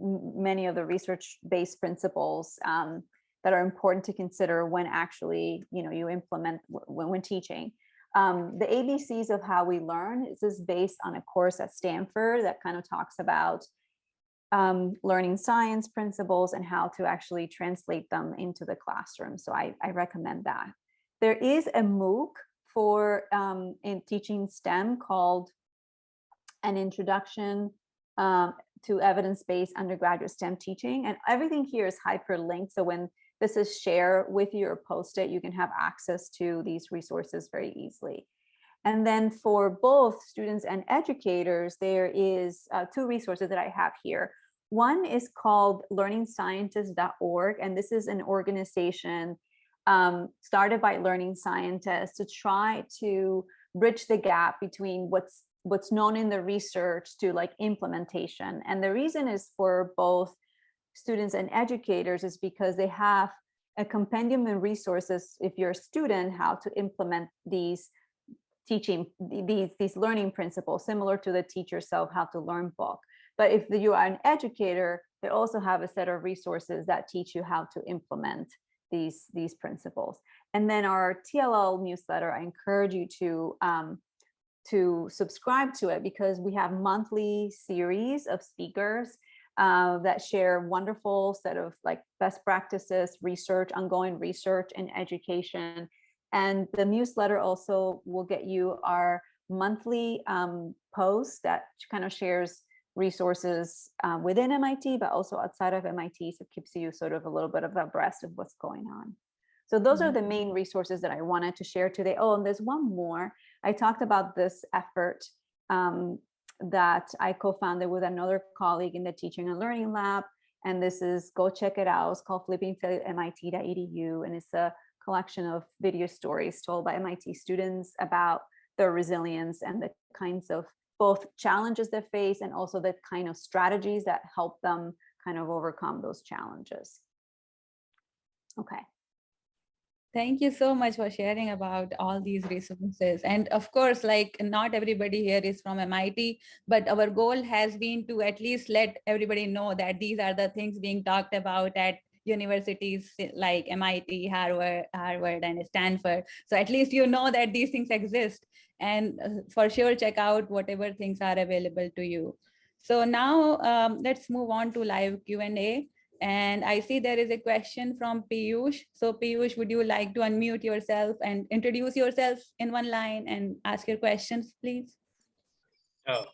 many of the research-based principles that are important to consider when actually, you implement when teaching. The ABCs of How We Learn is based on a course at Stanford that kind of talks about learning science principles and how to actually translate them into the classroom. So I recommend that. There is a MOOC for in teaching STEM called An Introduction to Evidence-Based Undergraduate STEM Teaching. And everything here is hyperlinked. So when this is shared with you or posted, you can have access to these resources very easily. And then for both students and educators, there is 2 resources that I have here. One is called learningscientists.org, and this is an organization started by learning scientists to try to bridge the gap between what's known in the research to like implementation. And the reason is for both students and educators is because they have a compendium of resources if you're a student, how to implement these learning principles, similar to the Teach Yourself How to Learn book. But if you are an educator, they also have a set of resources that teach you how to implement these principles. And then our TLL newsletter, I encourage you to subscribe to it, because we have monthly series of speakers that share wonderful set of like best practices, research, ongoing research and education. And the newsletter also will get you our monthly post that kind of shares resources within MIT, but also outside of MIT. So it keeps you sort of a little bit of abreast of what's going on. So those are the main resources that I wanted to share today. Oh, and there's one more. I talked about this effort that I co-founded with another colleague in the Teaching and Learning Lab. And this is, go check it out. It's called Flipping Failure at MIT.edu. And it's a collection of video stories told by MIT students about their resilience and the kinds of both challenges they face and also the kind of strategies that help them kind of overcome those challenges. Okay. Thank you so much for sharing about all these resources. And of course, like not everybody here is from MIT, but our goal has been to at least let everybody know that these are the things being talked about at universities like MIT, Harvard, and Stanford. So at least you know that these things exist, and for sure check out whatever things are available to you. So now let's move on to live Q&A. And I see there is a question from Piyush. So Piyush, would you like to unmute yourself and introduce yourself in one line and ask your questions, please? Uh,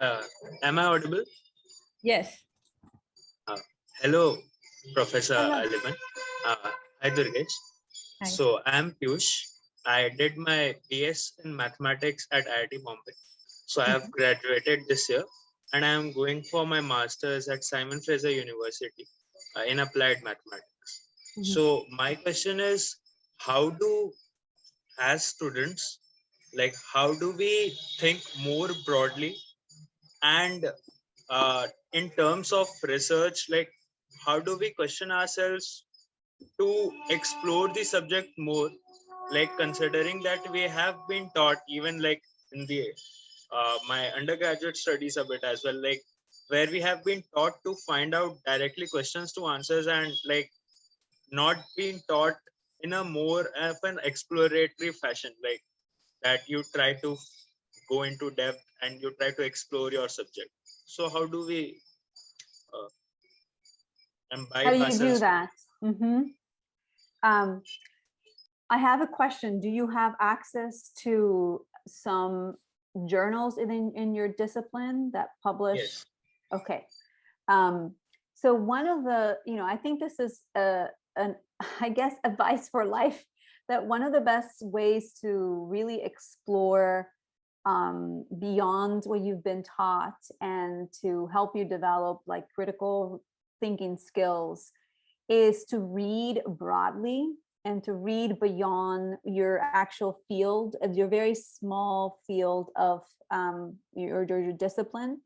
uh, am I audible? Yes. Hello, Professor Hello. Aleman. Hi, Durgesh. Hi. So I'm Piyush. I did my BS in mathematics at IIT Bombay. So I have graduated this year, and I am going for my master's at Simon Fraser University in applied mathematics. So my question is, how do, as students, like how do we think more broadly, and in terms of research, like how do we question ourselves to explore the subject more, like considering that we have been taught, even like in the my undergraduate studies a bit as well, like where we have been taught to find out directly questions to answers, and like not being taught in a more of an exploratory fashion, like that you try to go into depth and you try to explore your subject. So how do we How imbibe do you do ourselves? that? I have a question. Do you have access to some journals in your discipline that publish? Yes. Okay. So one of the, I think this is an, I guess, advice for life, that one of the best ways to really explore beyond what you've been taught and to help you develop like critical thinking skills is to read broadly and to read beyond your actual field, your very small field of your discipline.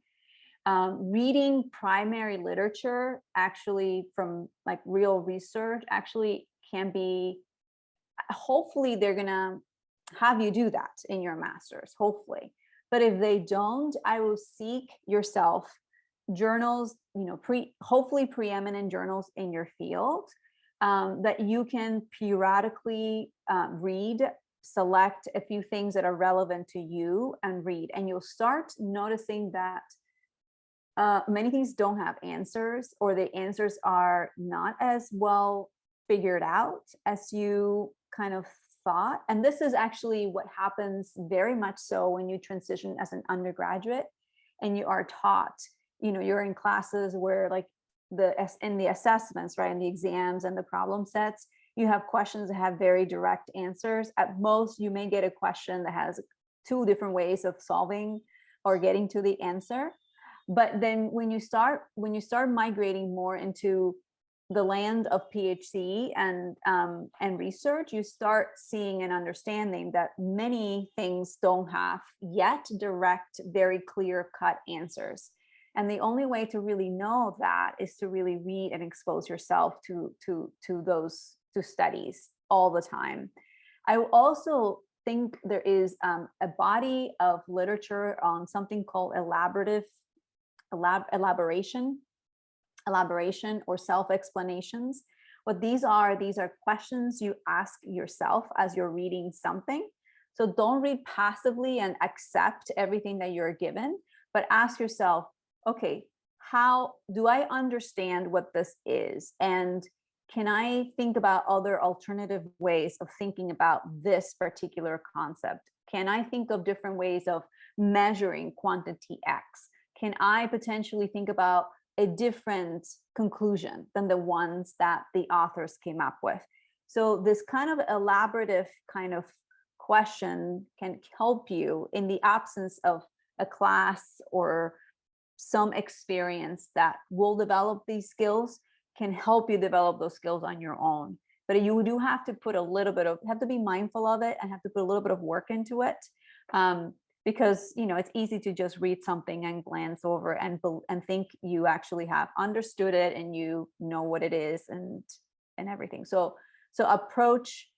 Reading primary literature actually from like real research actually can be, hopefully they're gonna have you do that in your master's, hopefully. But if they don't, I will seek yourself journals, hopefully preeminent journals in your field that you can periodically read, select a few things that are relevant to you and read. And you'll start noticing that many things don't have answers, or the answers are not as well figured out as you kind of thought. And this is actually what happens very much so when you transition as an undergraduate and you are taught, you're in classes where like in the assessments, right, and the exams and the problem sets, you have questions that have very direct answers. At most, you may get a question that has 2 different ways of solving or getting to the answer. But then when you start migrating more into the land of PhD and research, you start seeing and understanding that many things don't have yet direct, very clear-cut answers. And the only way to really know that is to really read and expose yourself to studies all the time. I also think there is a body of literature on something called elaboration or self-explanations. What these are questions you ask yourself as you're reading something. So don't read passively and accept everything that you're given, but ask yourself, okay, how do I understand what this is? And can I think about other alternative ways of thinking about this particular concept? Can I think of different ways of measuring quantity X? Can I potentially think about a different conclusion than the ones that the authors came up with? So this kind of elaborative kind of question can help you in the absence of a class or some experience that will develop these skills, can help you develop those skills on your own. But you do have to put have to be mindful of it and have to put a little bit of work into it. Because it's easy to just read something and glance over and think you actually have understood it and you know what it is and everything. So So approach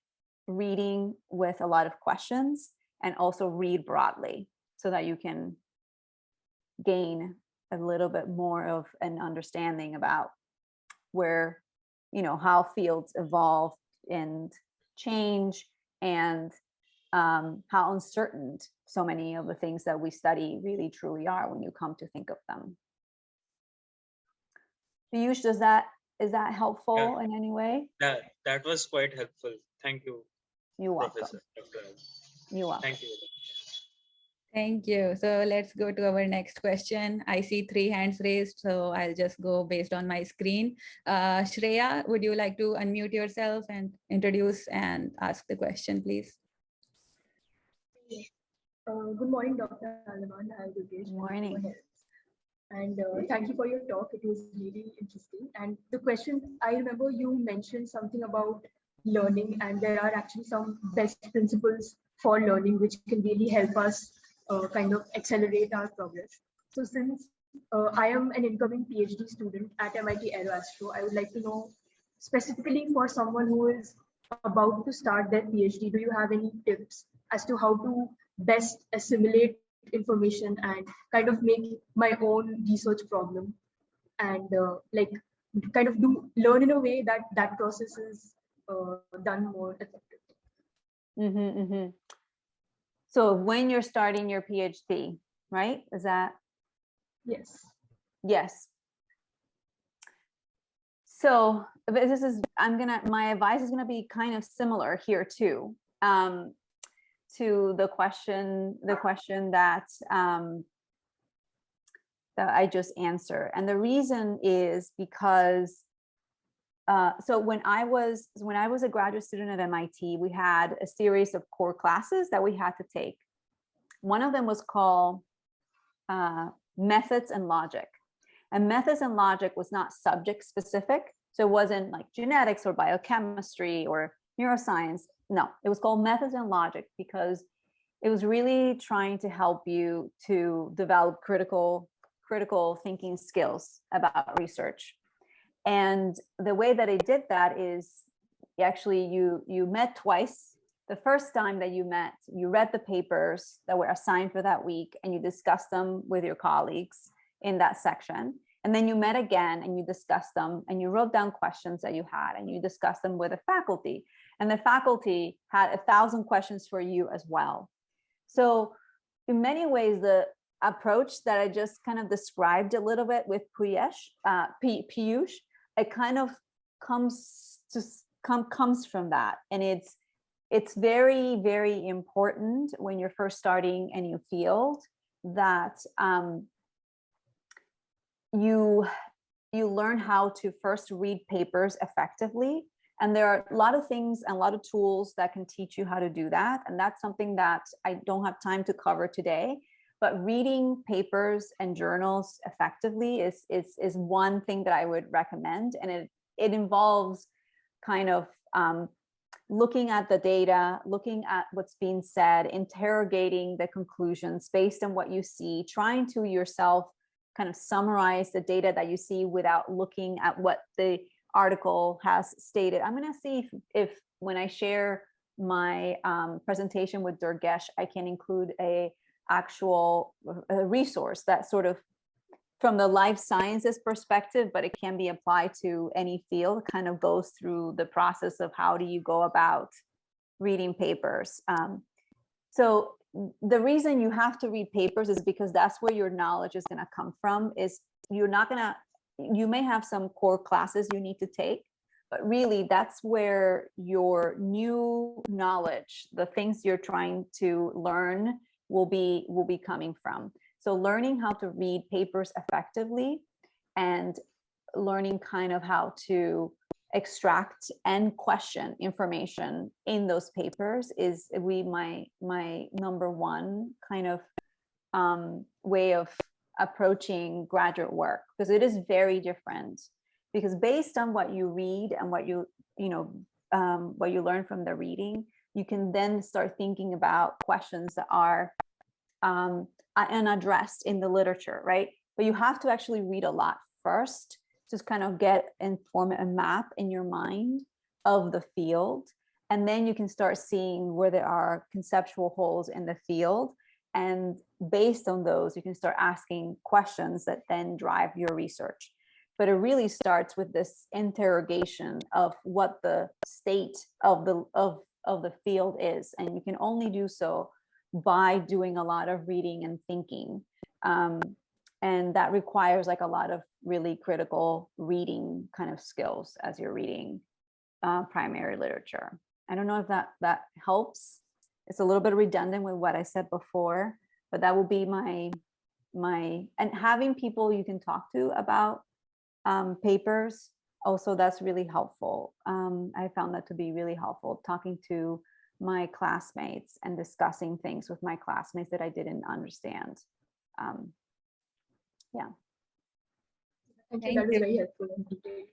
reading with a lot of questions, and also read broadly so that you can gain a little bit more of an understanding about where, how fields evolve and change, and how uncertain so many of the things that we study really truly are when you come to think of them. Piyush, is that helpful in any way? That was quite helpful. Thank you, You're welcome. Professor. Dr. Al. You're welcome. Thank you. Thank you. So let's go to our next question. I see 3 hands raised, so I'll just go based on my screen. Shreya, would you like to unmute yourself and introduce and ask the question, please? Good morning, Dr. Aleman. Hi, Yogesh. Good morning. And thank you for your talk. It was really interesting. And the question, I remember you mentioned something about learning, and there are actually some best principles for learning which can really help us kind of accelerate our progress. So since I am an incoming PhD student at MIT Aeroastro, I would like to know specifically for someone who is about to start their PhD, do you have any tips as to how to best assimilate information and kind of make my own research problem, and like kind of learn in a way that that process is done more effectively? So when you're starting your PhD, right? Is that? Yes. Yes. So this is, my advice is gonna be kind of similar here too, to the question that that I just answered. And the reason is because so when I was a graduate student at MIT, we had a series of core classes that we had to take. One of them was called Methods and Logic. And Methods and Logic was not subject specific. So it wasn't like genetics or biochemistry or neuroscience. No, it was called Methods and Logic because it was really trying to help you to develop critical thinking skills about research. And the way that I did that is actually you met twice. The first time that you met, you read the papers that were assigned for that week and you discussed them with your colleagues in that section. And then you met again and you discussed them and you wrote down questions that you had and you discussed them with the faculty. And the faculty had 1,000 questions for you as well. So in many ways, the approach that I just kind of described a little bit with Piyush, it kind of comes from that. And it's very, very important when you're first starting a new field that you learn how to first read papers effectively. And there are a lot of things and a lot of tools that can teach you how to do that. And that's something that I don't have time to cover today. But reading papers and journals effectively is one thing that I would recommend. And it involves kind of looking at the data, looking at what's being said, interrogating the conclusions based on what you see, trying to yourself kind of summarize the data that you see without looking at what the article has stated. I'm going to see if when I share my presentation with Durgesh, I can include a actual resource that sort of from the life sciences perspective, but it can be applied to any field, kind of goes through the process of how do you go about reading papers. So the reason you have to read papers is because that's where your knowledge is going to come from. Is you may have some core classes you need to take, but really that's where your new knowledge, the things you're trying to learn will be coming from. So learning how to read papers effectively and learning kind of how to extract and question information in those papers is my number one kind of way of approaching graduate work, because it is very different. Because based on what you read and what you learn from the reading, you can then start thinking about questions that are unaddressed in the literature, right? But you have to actually read a lot first, just kind of form a map in your mind of the field. And then you can start seeing where there are conceptual holes in the field. And based on those, you can start asking questions that then drive your research. But it really starts with this interrogation of what the state of the field is. And you can only do so by doing a lot of reading and thinking. And that requires like a lot of really critical reading kind of skills as you're reading primary literature. I don't know if that helps. It's a little bit redundant with what I said before, but that will be my and having people you can talk to about papers also, that's really helpful. I found that to be really helpful, talking to my classmates and discussing things with my classmates that I didn't understand. Yeah. Thank you. That was very helpful and detailed.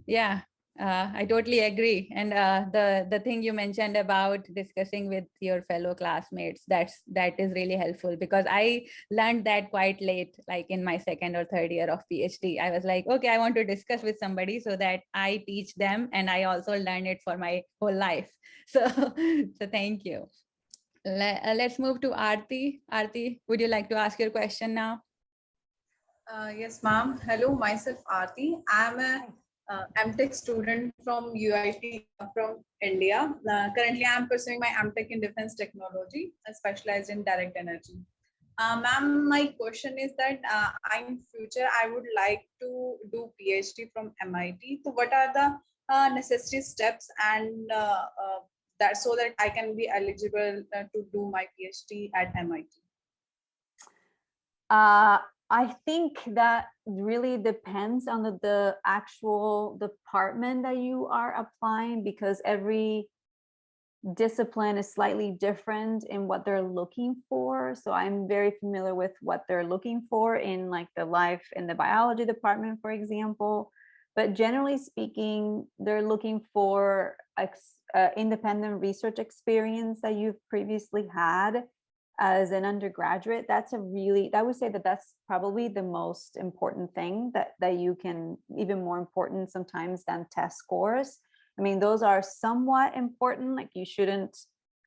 Yeah, I totally agree. And the thing you mentioned about discussing with your fellow classmates, that is really helpful, because I learned that quite late, like in my second or third year of PhD. I was like, okay, I want to discuss with somebody so that I teach them and I also learn it for my whole life. So, so thank you. Let's move to Aarti. Aarti, would you like to ask your question now? Yes, ma'am. Hello, myself Aarti. I'm a MTech student from UIT from India. Currently, I'm pursuing my MTech in Defense Technology, specialized in direct energy. Ma'am, my question is that in future, I would like to do PhD from MIT. So what are the necessary steps and that so that I can be eligible to do my PhD at MIT? I think that really depends on the actual department that you are applying, because every discipline is slightly different in what they're looking for. So I'm very familiar with what they're looking for in like the biology department, for example. But generally speaking, they're looking for independent research experience that you've previously had as an undergraduate. I would say that that's probably the most important thing that you can, even more important sometimes than test scores. I mean, those are somewhat important, like you shouldn't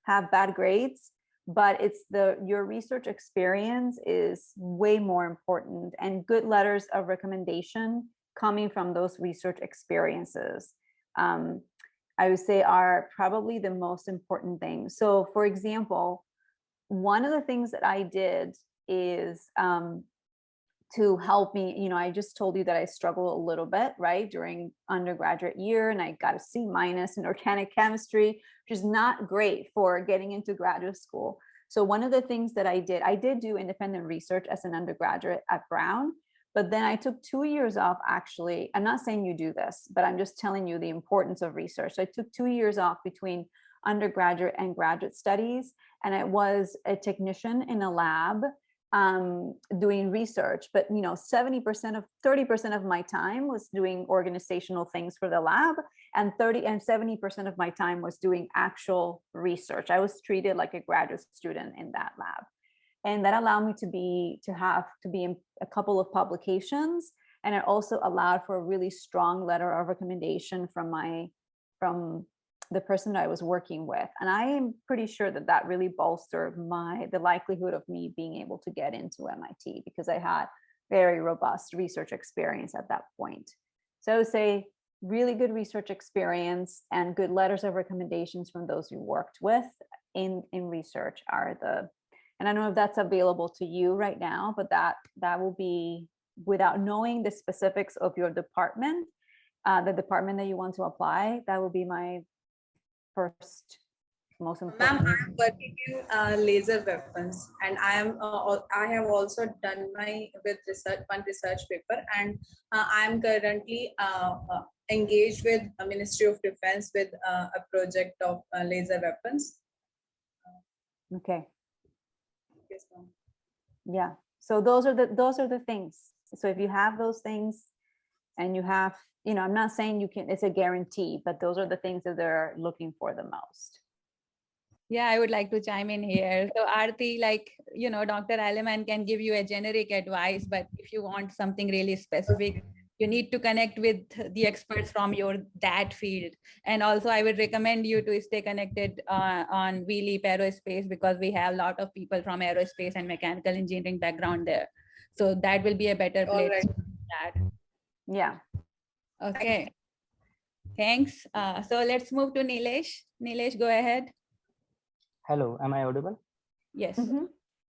have bad grades, but it's your research experience is way more important, and good letters of recommendation coming from those research experiences, I would say, are probably the most important thing. So for example, one of the things that I did is to help me, I just told you that I struggled a little bit, right, during undergraduate year, and I got a C- in organic chemistry, which is not great for getting into graduate school. So one of the things that I did do independent research as an undergraduate at Brown, but then I took 2 years off, actually. I'm not saying you do this, but I'm just telling you the importance of research. So I took 2 years off between undergraduate and graduate studies, and I was a technician in a lab doing research, but 30% of my time was doing organizational things for the lab, and 70% of my time was doing actual research. I was treated like a graduate student in that lab, and that allowed me to be in a couple of publications, and it also allowed for a really strong letter of recommendation from the person that I was working with. And I am pretty sure that really bolstered the likelihood of me being able to get into MIT, because I had very robust research experience at that point. So I would say really good research experience and good letters of recommendations from those you worked with in research are and I don't know if that's available to you right now, but that will be, without knowing the specifics of your department, the department that you want to apply, that will be my first most important. Ma'am, I'm working in laser weapons, and I have also done one research paper, and I am currently engaged with Ministry of Defense with a project of laser weapons. Okay. Yes, ma'am. Yeah. So those are the things. So if you have those things, and you have, I'm not saying it's a guarantee, but those are the things that they're looking for the most. Yeah, I would like to chime in here. So Aarti, Dr. Aleman can give you a generic advice, but if you want something really specific, You need to connect with the experts from that field. And also I would recommend you to stay connected on WeLEAP Aerospace, because we have a lot of people from aerospace and mechanical engineering background there. So that will be a better All place right. to do that. Yeah. Okay. Thanks. So let's move to Nilesh. Nilesh, go ahead. Hello, am I audible? Yes. Mhm.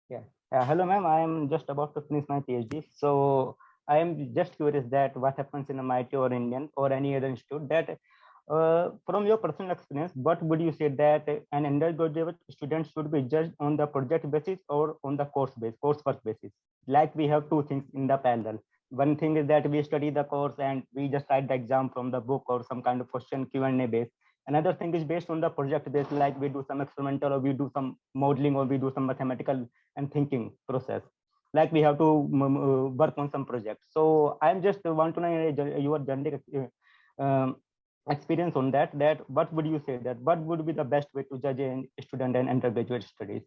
Yeah. Hello, ma'am. I am just about to finish my PhD. So I am just curious that what happens in MIT or Indian or any other institute, that from your personal experience, what would you say that an undergraduate student should be judged on the project basis or on the coursework basis? Like we have two things in the parallel. One thing is that we study the course and we just write the exam from the book or some kind of question Q&A base. Another thing is based on the project base, like we do some experimental or we do some modeling or we do some mathematical and thinking process. Like we have to work on some project. So I'm just want to know your generic experience on that. That what would you say that what would be the best way to judge a student and undergraduate studies?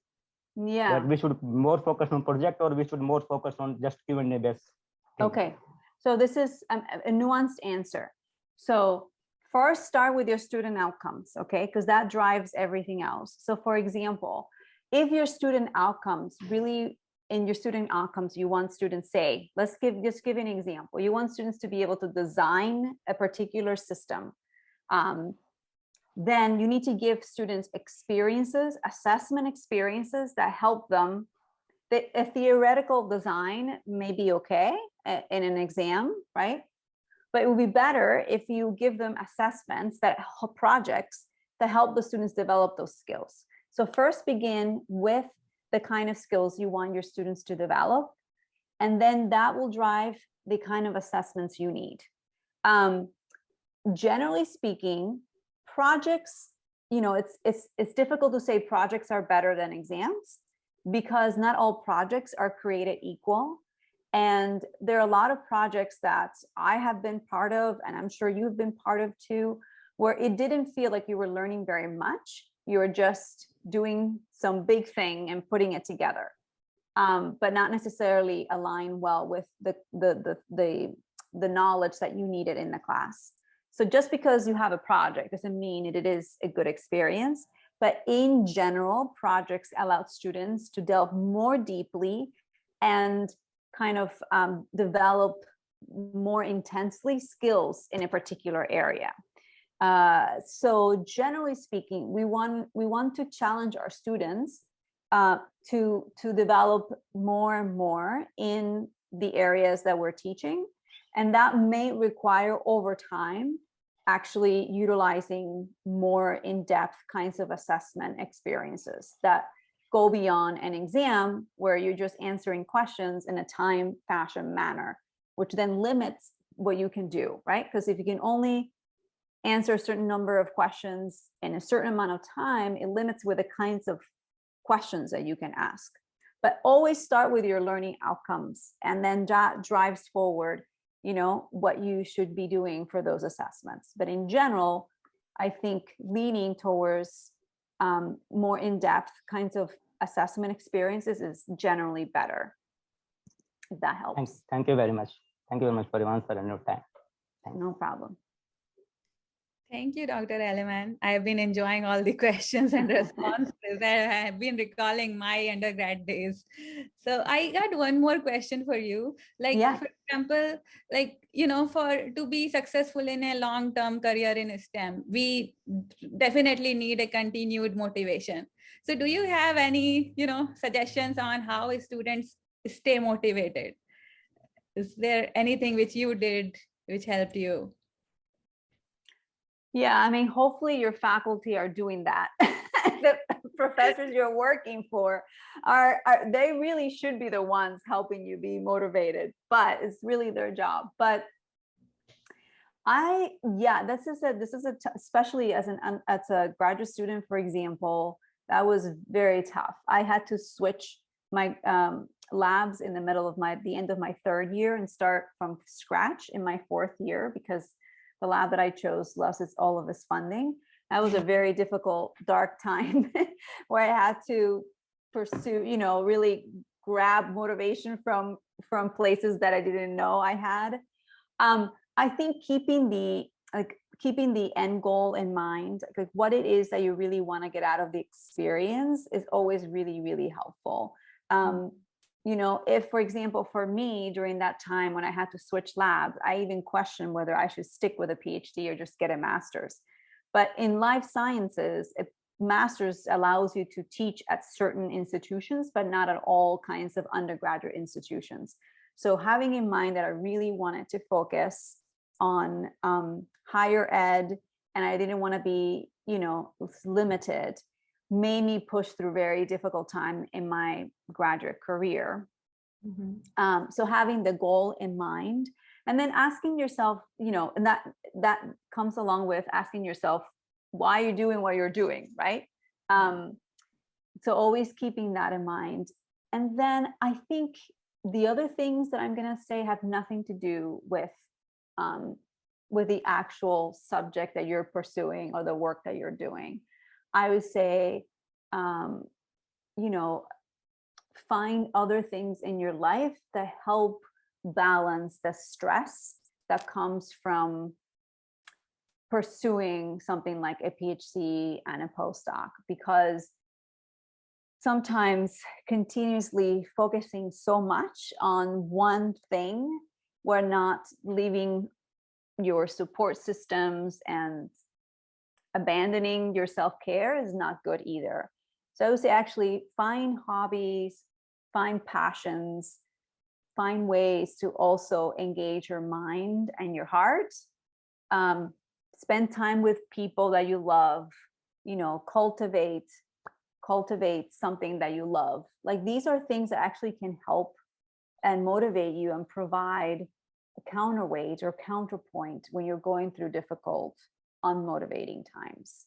Yeah. That we should more focus on project or we should more focus on just Q&A based thing? Okay. So this is a nuanced answer. So first start with your student outcomes, okay? Because that drives everything else. So for example, if your student outcomes really in your student outcomes, you want students, say, just give an example. You want students to be able to design a particular system. Then you need to give students experiences, assessment experiences that help them. A theoretical design may be okay in an exam, right? But it would be better if you give them assessments that help projects that help the students develop those skills. So first begin with the kind of skills you want your students to develop, and then that will drive the kind of assessments you need. Generally speaking, projects, it's difficult to say projects are better than exams, because not all projects are created equal. And there are a lot of projects that I have been part of, and I'm sure you've been part of too, where it didn't feel like you were learning very much. You were just doing some big thing and putting it together, but not necessarily align well with the knowledge that you needed in the class. So just because you have a project doesn't mean it is a good experience. But in general, projects allow students to delve more deeply and kind of develop more intensely skills in a particular area. So generally speaking, we want to challenge our students to develop more and more in the areas that we're teaching. And that may require over time actually utilizing more in-depth kinds of assessment experiences that go beyond an exam where you're just answering questions in a time, fashion manner, which then limits what you can do, right? Because if you can only answer a certain number of questions in a certain amount of time, it limits with the kinds of questions that you can ask. But always start with your learning outcomes, and then that drives forward what you should be doing for those assessments. But in general, I think leaning towards more in-depth kinds of assessment experiences is generally better, if that helps. Thank you very much. Thank you very much for your answer and your time. No problem. Thank you, Dr. Aleman. I have been enjoying all the questions and responses. I have been recalling my undergrad days. So I got one more question for you. Like, Yeah. for example, to be successful in a long-term career in STEM, we definitely need a continued motivation. So do you have any, suggestions on how students stay motivated? Is there anything which you did which helped you? Yeah, I mean, hopefully your faculty are doing that. The professors you're working for they really should be the ones helping you be motivated, but it's really their job. But this is especially as a graduate student, for example, that was very tough. I had to switch my labs in the middle of the end of my third year and start from scratch in my fourth year, because the lab that I chose lost all of its funding. That was a very difficult, dark time where I had to pursue, really grab motivation from places that I didn't know I had. I think keeping the end goal in mind, like what it is that you really want to get out of the experience, is always really, really helpful. You know, if, for example, for me during that time when I had to switch labs, I even questioned whether I should stick with a PhD or just get a master's. But in life sciences, a master's allows you to teach at certain institutions, but not at all kinds of undergraduate institutions. So having in mind that I really wanted to focus on higher ed, and I didn't want to be, you know, limited, made me push through very difficult time in my graduate career. So having the goal in mind, and then asking yourself, you know, and that comes along with asking yourself why you're doing what you're doing, right? So always keeping that in mind. And then I think the other things that I'm going to say have nothing to do with the actual subject that you're pursuing or the work that you're doing. I would say, you know, find other things in your life that help balance the stress that comes from pursuing something like a PhD and a postdoc, because sometimes continuously focusing so much on one thing, we're not leaving your support systems, and abandoning your self-care is not good either. So I would say actually find hobbies, find passions, find ways to also engage your mind and your heart. Spend time with people that you love, you know, cultivate something that you love. Like these are things that actually can help and motivate you and provide a counterweight or counterpoint when you're going through difficult, unmotivating times.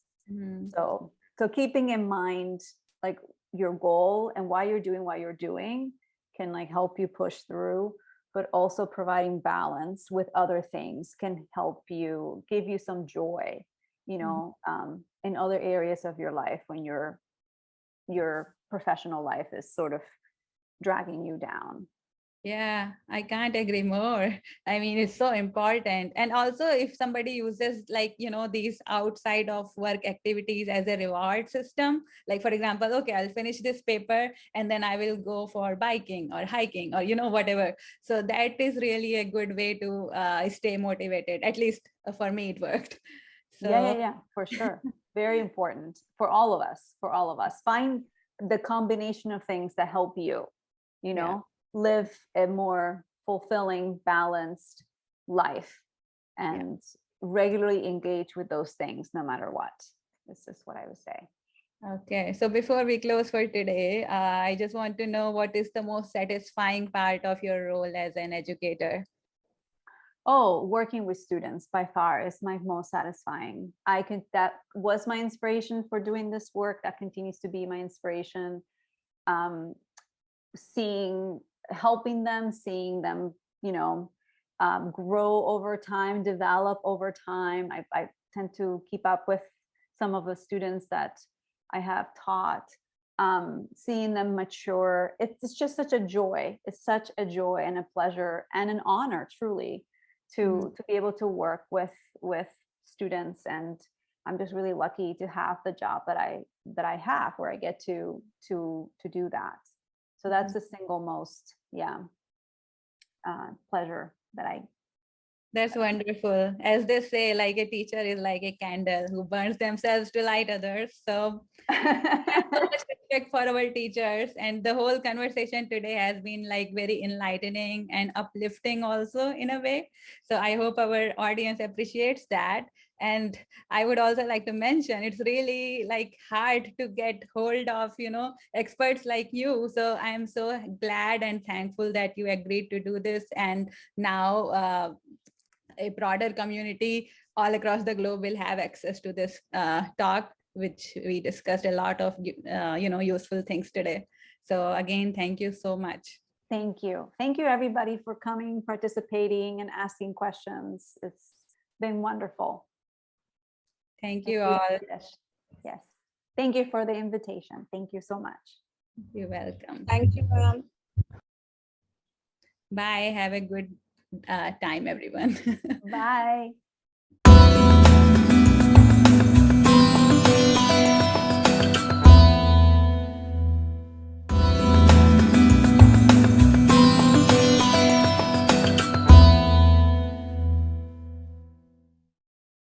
So keeping in mind like your goal and why you're doing what you're doing can like help you push through, but also providing balance with other things can help you, give you some joy, you know, in other areas of your life when your professional life is sort of dragging you down. Yeah, I can't agree more. I mean, it's so important. And also if somebody uses like, you know, these outside of work activities as a reward system, like for example, okay, I'll finish this paper and then I will go for biking or hiking or, you know, whatever. So that is really a good way to stay motivated. At least for me, it worked. So Yeah, for sure. Very important for all of us. Find the combination of things that help you, you know, live a more fulfilling, balanced life, and regularly engage with those things no matter what. This is what I would say. Okay, so before we close for today, I just want to know what is the most satisfying part of your role as an educator? Oh, working with students by far is my most satisfying. That was my inspiration for doing this work. That continues to be my inspiration. Helping them, seeing them, you know, grow over time, develop over time. I tend to keep up with some of the students that I have taught, seeing them mature. It's just such a joy. It's such a joy and a pleasure and an honor, truly, to be able to work with students. And I'm just really lucky to have the job that I have, where I get to do that. So that's the single most, pleasure that I. That's wonderful. As they say, like a teacher is like a candle who burns themselves to light others. So I have so much respect for our teachers, and the whole conversation today has been like very enlightening and uplifting also in a way. So I hope our audience appreciates that. And I would also like to mention, it's really like hard to get hold of, you know, experts like you. So I am so glad and thankful that you agreed to do this. And now a broader community all across the globe will have access to this talk, which we discussed a lot of you know, useful things today. So again, thank you so much. Thank you everybody for coming, participating, and asking questions. It's been wonderful. Thank you all. Yes, thank you for the invitation. Thank you so much. You're welcome. Thank you, ma'am. Bye, have a good time, everyone. Bye.